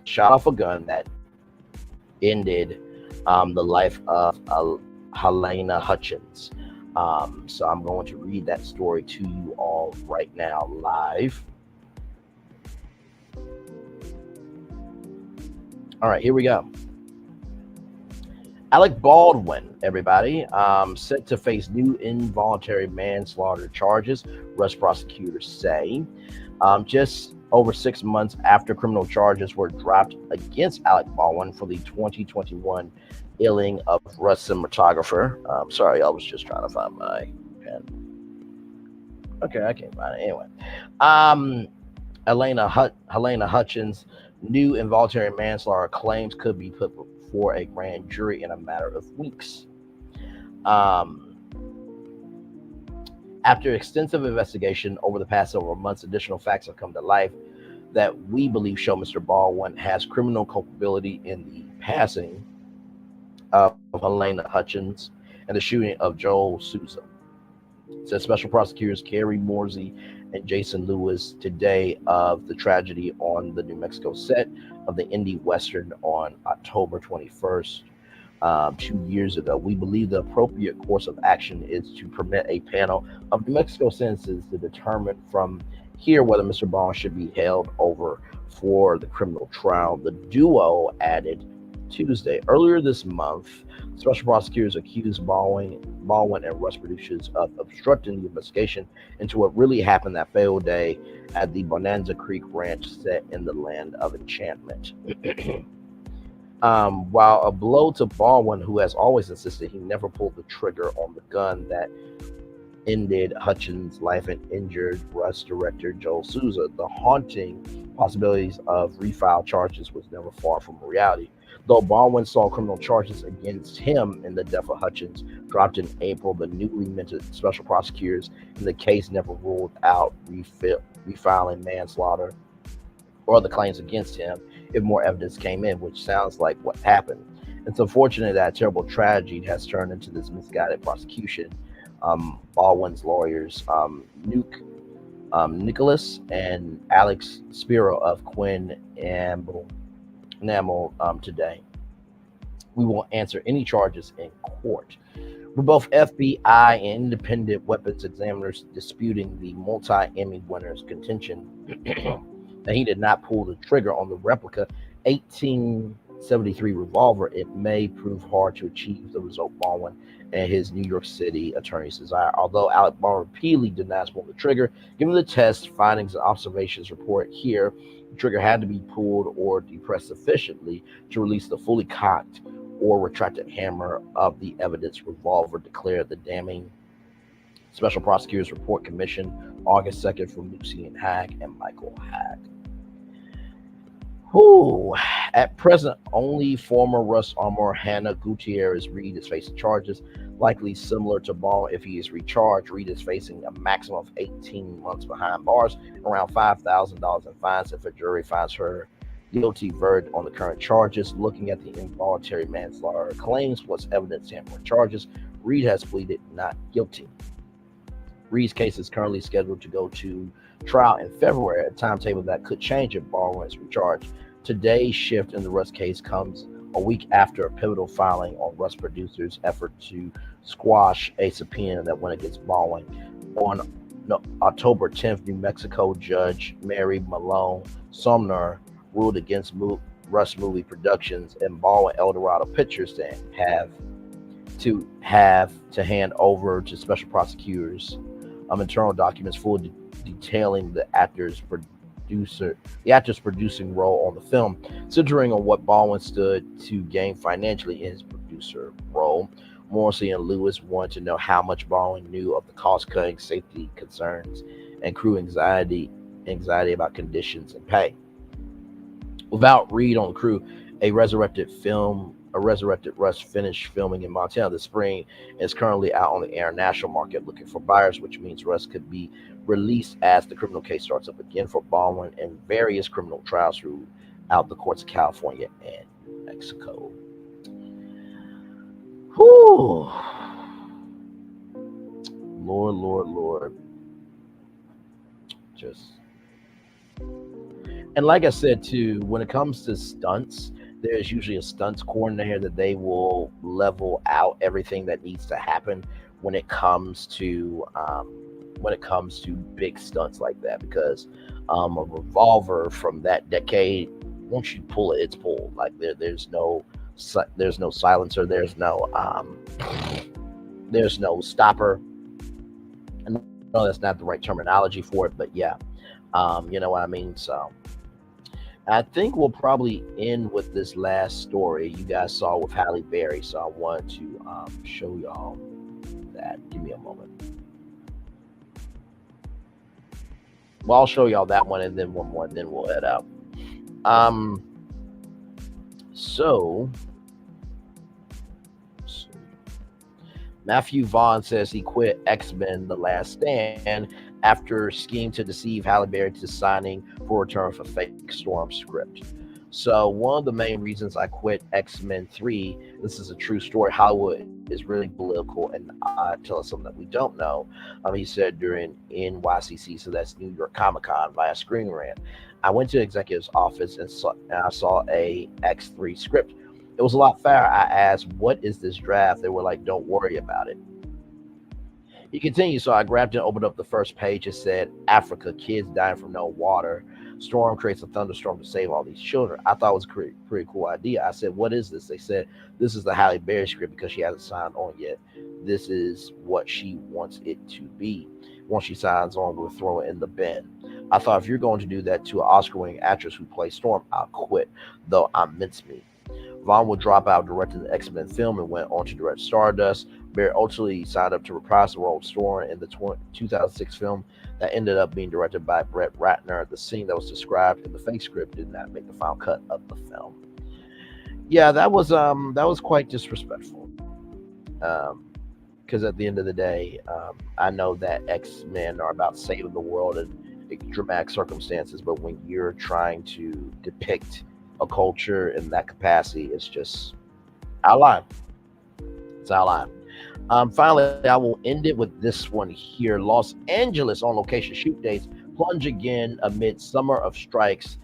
shot off a gun that ended the life of Helena Hutchins. So I'm going to read that story to you all right now live. All right, here we go. Alec Baldwin, everybody, set to face new involuntary manslaughter charges, Rust prosecutors say. Just over 6 months after criminal charges were dropped against Alec Baldwin for the 2021 killing of Rust cinematographer. Sorry, I was just trying to find my pen. Okay, I can't find it anyway. Helena Hutchins' new involuntary manslaughter claims could be put before a grand jury in a matter of weeks. After extensive investigation over the past several months, additional facts have come to life that we believe show Mr. Baldwin has criminal culpability in the passing of Helena Hutchins and the shooting of Joel Souza. Said special prosecutors Kerry Morsey and Jason Lewis today of the tragedy on the New Mexico set of the indie Western on October 21st, 2 years ago. We believe the appropriate course of action is to permit a panel of New Mexico citizens to determine from here whether Mr. Baldwin should be held over for the criminal trial. The duo added Tuesday. Earlier this month, special prosecutors accused Baldwin and Rust producers of obstructing the investigation into what really happened that fatal day at the Bonanza Creek Ranch set in the Land of Enchantment. While a blow to Baldwin, who has always insisted he never pulled the trigger on the gun that ended Hutchins' life and injured Rust director Joel Souza, the haunting possibilities of refiled charges was never far from reality. Though Baldwin saw criminal charges against him in the death of Hutchins dropped in April, the newly minted special prosecutors in the case never ruled out refiling manslaughter or the claims against him if more evidence came in, which sounds like what happened. It's unfortunate that a terrible tragedy has turned into this misguided prosecution. Baldwin's lawyers, Nicholas and Alex Spiro of Quinn Amble today. We won't answer any charges in court. We're both FBI and independent weapons examiners disputing the multi-Emmy winner's contention that he did not pull the trigger on the replica 1873 revolver. It may prove hard to achieve the result Baldwin and his New York City attorneys desire. Although Alec Baldwin repeatedly denies pulling the trigger, given the test findings and observations report here, the trigger had to be pulled or depressed sufficiently to release the fully cocked or retracted hammer of the evidence revolver, declared the damning Special Prosecutors Report Commission August 2nd from Lucy and Haag and Michael Haag. At present, only former Rust armor Hannah Gutierrez Reed is facing charges, likely similar to Baldwin. If he is recharged, Reed is facing a maximum of 18 months behind bars, around $5,000 in fines if a jury finds her guilty verdict on the current charges. Looking at the involuntary manslaughter claims plus evidence tampering charges, Reed has pleaded not guilty. Reed's case is currently scheduled to go to trial in February, a timetable that could change if Baldwin is recharged. Today's shift in the Rust case comes a week after a pivotal filing on Russ Producers' effort to squash a subpoena that went against Baldwin. On October 10th, New Mexico Judge Mary Malone Sumner ruled against Russ Movie Productions and Baldwin Eldorado Pictures to hand over to special prosecutors internal documents fully detailing the actor's producing role on the film, centering on what Baldwin stood to gain financially in his producer role. Morrissey and Lewis wanted to know how much Baldwin knew of the cost-cutting, safety concerns, and crew anxiety about conditions and pay. Without Reed on the crew, a resurrected Russ finished filming in Montana this spring and is currently out on the international market looking for buyers, which means Russ could be released as the criminal case starts up again for Baldwin and various criminal trials throughout the courts of California and Mexico. Whew. Lord. And like I said too, when it comes to stunts, there's usually a stunts coordinator that they will level out everything that needs to happen when it comes to big stunts like that, because a revolver from that decade, once you pull it, it's pulled. Like there's no silencer, there's no stopper. And no, that's not the right terminology for it, but yeah, you know what I mean. So I think we'll probably end with this last story you guys saw with Halle Berry. So I wanted to show y'all that. Give me a moment. Well, I'll show y'all that one and then one more, and then we'll head out. So Matthew Vaughn says he quit X-Men: The Last Stand after scheming to deceive Halle Berry to signing for return for fake Storm script. So one of the main reasons I quit X-Men 3, this is a true story. Hollywood is really political, and tell us something that we don't know. He said during NYCC, so that's New York Comic Con, via Screen Rant, I went to the executive's office and I saw a X3 script. It was a lot fair. I asked, "What is this draft?" They were like, "Don't worry about it." He continued, so I grabbed it and opened up the first page. It said, "Africa, kids dying from no water. Storm creates a thunderstorm to save all these children." I thought it was a pretty cool idea. I said, "What is this?" They said, "This is the Halle Berry script because she hasn't signed on yet. This is what she wants it to be. Once she signs on, we'll throw it in the bin." I thought, if you're going to do that to an Oscar-winning actress who plays Storm, I'll quit, though I'm mincemeat. Vaughn would drop out directing the X-Men film and went on to direct Stardust. Berry ultimately signed up to reprise the role of Storm in the 2006 film that ended up being directed by Brett Ratner. The scene that was described in the fake script did not make the final cut of the film. Yeah, that was quite disrespectful. Because at the end of the day, I know that X-Men are about saving the world in dramatic circumstances, but when you're trying to depict a culture in that capacity, it's just out of line. It's out of line. Finally, I will end it with this one here. Los Angeles on location shoot dates plunge again amid summer of strikes.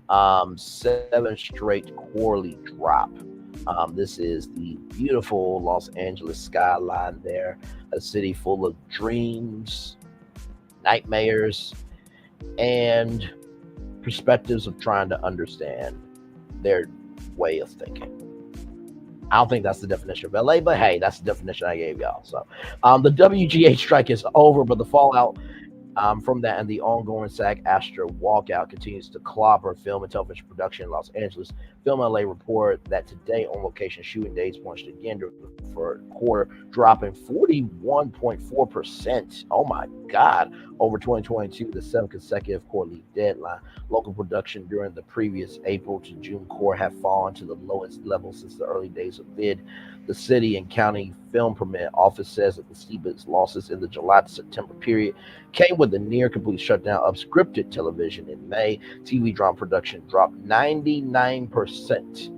7 straight quarterly drop. This is the beautiful Los Angeles skyline there, a city full of dreams, nightmares, and perspectives of trying to understand their way of thinking. I don't think that's the definition of LA, but hey, that's the definition I gave y'all. So the WGA strike is over, but the fallout from that and the ongoing SAG-AFTRA walkout continues to clobber film and television production in Los Angeles. Film LA report that today on location shooting days plunged again for a quarter, dropping 41.4%. Oh my God, over 2022, the 7th consecutive quarterly deadline. Local production during the previous April to June quarter have fallen to the lowest level since the early days of vid. The city and county film permit office says that the steepest losses in the July to September period came with the near complete shutdown of scripted television in May. TV drama production dropped 99%,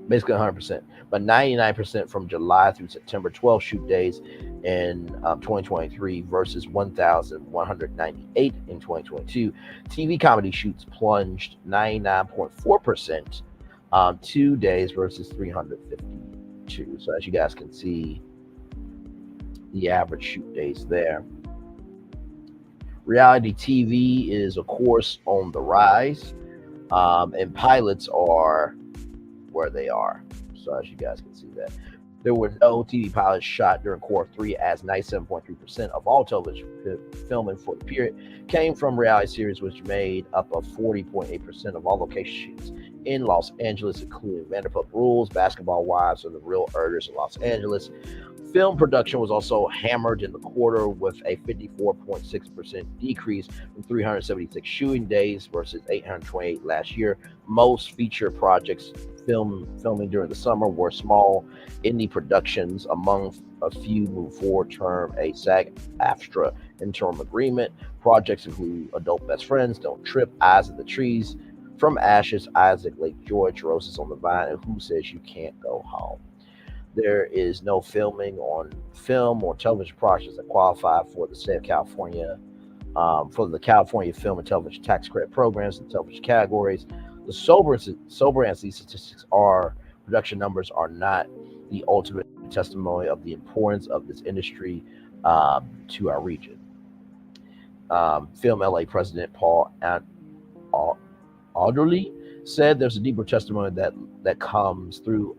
basically 100%, but 99% from July through September 12 shoot days in 2023 versus 1,198 in 2022. TV comedy shoots plunged 99.4%. 2 days versus 352. So as you guys can see, the average shoot days there. Reality TV is, of course, on the rise, and pilots are where they are. So as you guys can see that. There were no TV pilots shot during Core 3, as 97.3% of all television filming for the period came from reality series, which made up of 40.8% of all location shoots in Los Angeles, including Vanderpump Rules, Basketball Wives, and The Real Herders in Los Angeles. Film production was also hammered in the quarter with a 54.6% decrease from 376 shooting days versus 828 last year. Most feature projects filming during the summer were small indie productions. Among a few move forward term a SAG-AFTRA interim agreement. Projects include Adult Best Friends, Don't Trip, Eyes of the Trees, From Ashes, Isaac, Lake George, Roses on the Vine, and Who Says You Can't Go Home. There is no filming on film or television projects that qualify for the state of California, for the California Film and Television Tax Credit programs and television categories. The sober and these statistics are production numbers are not the ultimate testimony of the importance of this industry to our region. Film LA President Paul Alderley said there's a deeper testimony that comes to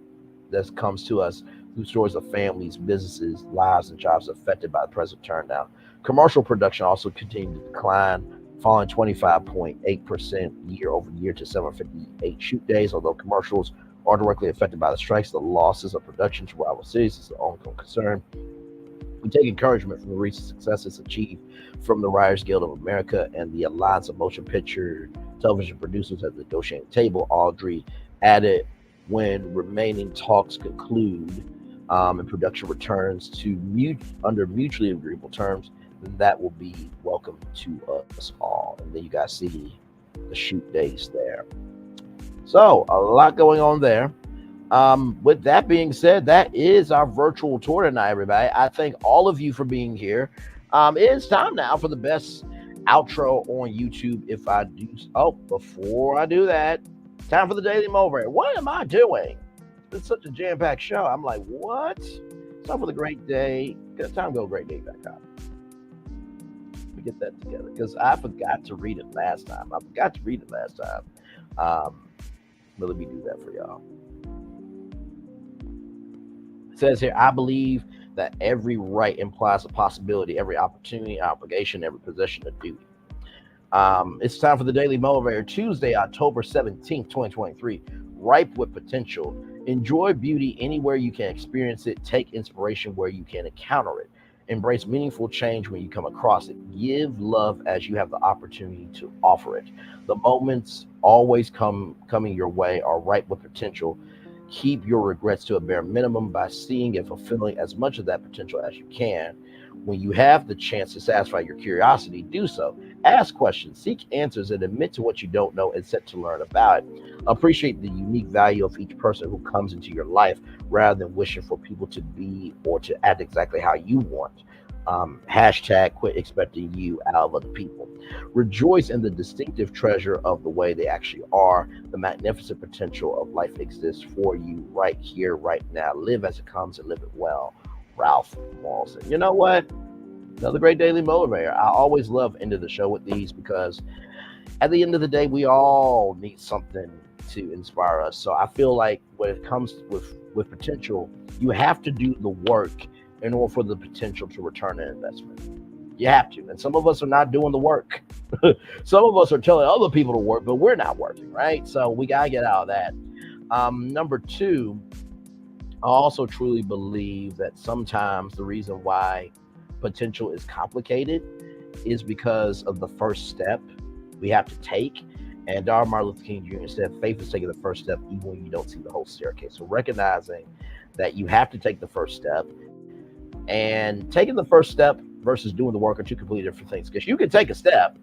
us through stories of families, businesses, lives, and jobs affected by the present turndown. Commercial production also continued to decline, falling 25.8% year over year to 758 shoot days. Although commercials are directly affected by the strikes, the losses of production to rival cities is an ongoing concern. We take encouragement from the recent successes achieved from the Writers Guild of America and the Alliance of Motion Picture Television Producers at the negotiating table. Audrey added, when remaining talks conclude and production returns to under mutually agreeable terms, then that will be welcome to us all. And then you guys see the shoot days there. So a lot going on there. With that being said, that is our virtual tour tonight, everybody. I thank all of you for being here. It's time now for the best outro on YouTube. If I do, before I do that, time for the Daily Mulberry. What am I doing? It's such a jam-packed show. I'm like, what? It's time for the Great Day. Time to go greatday.com. Let me get that together because I forgot to read it last time. But let me do that for y'all. It says here, I believe that every right implies a possibility, every opportunity, obligation, every possession, a duty. It's time for the Daily Motivator, Tuesday, October 17th, 2023. Ripe with potential. Enjoy beauty anywhere you can experience it. Take inspiration where you can encounter it. Embrace meaningful change when you come across it. Give love as you have the opportunity to offer it. The moments always coming your way are ripe with potential. Keep your regrets to a bare minimum by seeing and fulfilling as much of that potential as you can. When you have the chance to satisfy your curiosity, do so. Ask questions, seek answers, and admit to what you don't know and set to learn about it. Appreciate the unique value of each person who comes into your life rather than wishing for people to be or to act exactly how you want. Hashtag quit expecting you out of other people. Rejoice in the distinctive treasure of the way they actually are. The magnificent potential of life exists for you right here, right now. Live as it comes and live it well. Ralph Walton. You know what? Another great daily motivator. I always love ending the show with these because at the end of the day, we all need something to inspire us. So I feel like when it comes with potential, you have to do the work in order for the potential to return an investment. You have to. And some of us are not doing the work. Some of us are telling other people to work, but we're not working, right? So we got to get out of that. Number two, I also truly believe that sometimes the reason why potential is complicated is because of the first step we have to take. And Dr. Martin Luther King Jr. said, faith is taking the first step even when you don't see the whole staircase. So recognizing that you have to take the first step, and taking the first step versus doing the work are two completely different things. Because you can take a step,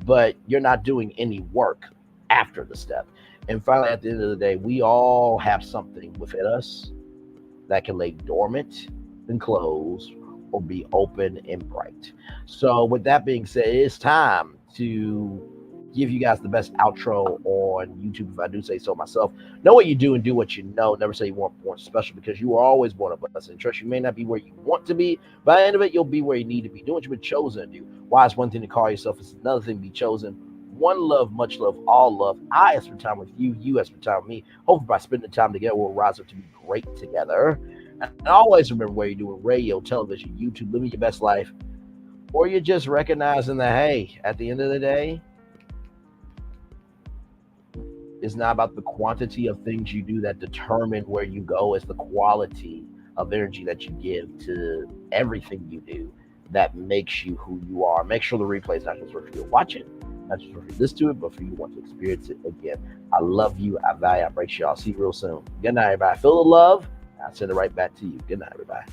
but you're not doing any work after the step. And finally, at the end of the day, we all have something within us that can lay dormant and close or be open and bright. So with that being said, it's time to give you guys the best outro on YouTube, if I do say so myself. Know what you do and do what you know. Never say you weren't born special, because you were always born a blessing. Trust you may not be where you want to be. By the end of it, you'll be where you need to be. Doing what you've been chosen to do. Why is one thing to call yourself? It's another thing to be chosen. One love, much love, all love. I ask for time with you. You ask for time with me. Hopefully by spending time together, we'll rise up to be great together. And always remember, where you're doing radio, television, YouTube, living your best life, or you're just recognizing that, hey, at the end of the day, it's not about the quantity of things you do that determine where you go. It's the quality of energy that you give to everything you do that makes you who you are. Make sure the replay is not just for you to watch it, not just for you to listen to it, but for you to want to experience it again. I love you. I value. I appreciate you. I'll see you real soon. Good night, everybody. Feel the love. I'll send it right back to you. Good night, everybody.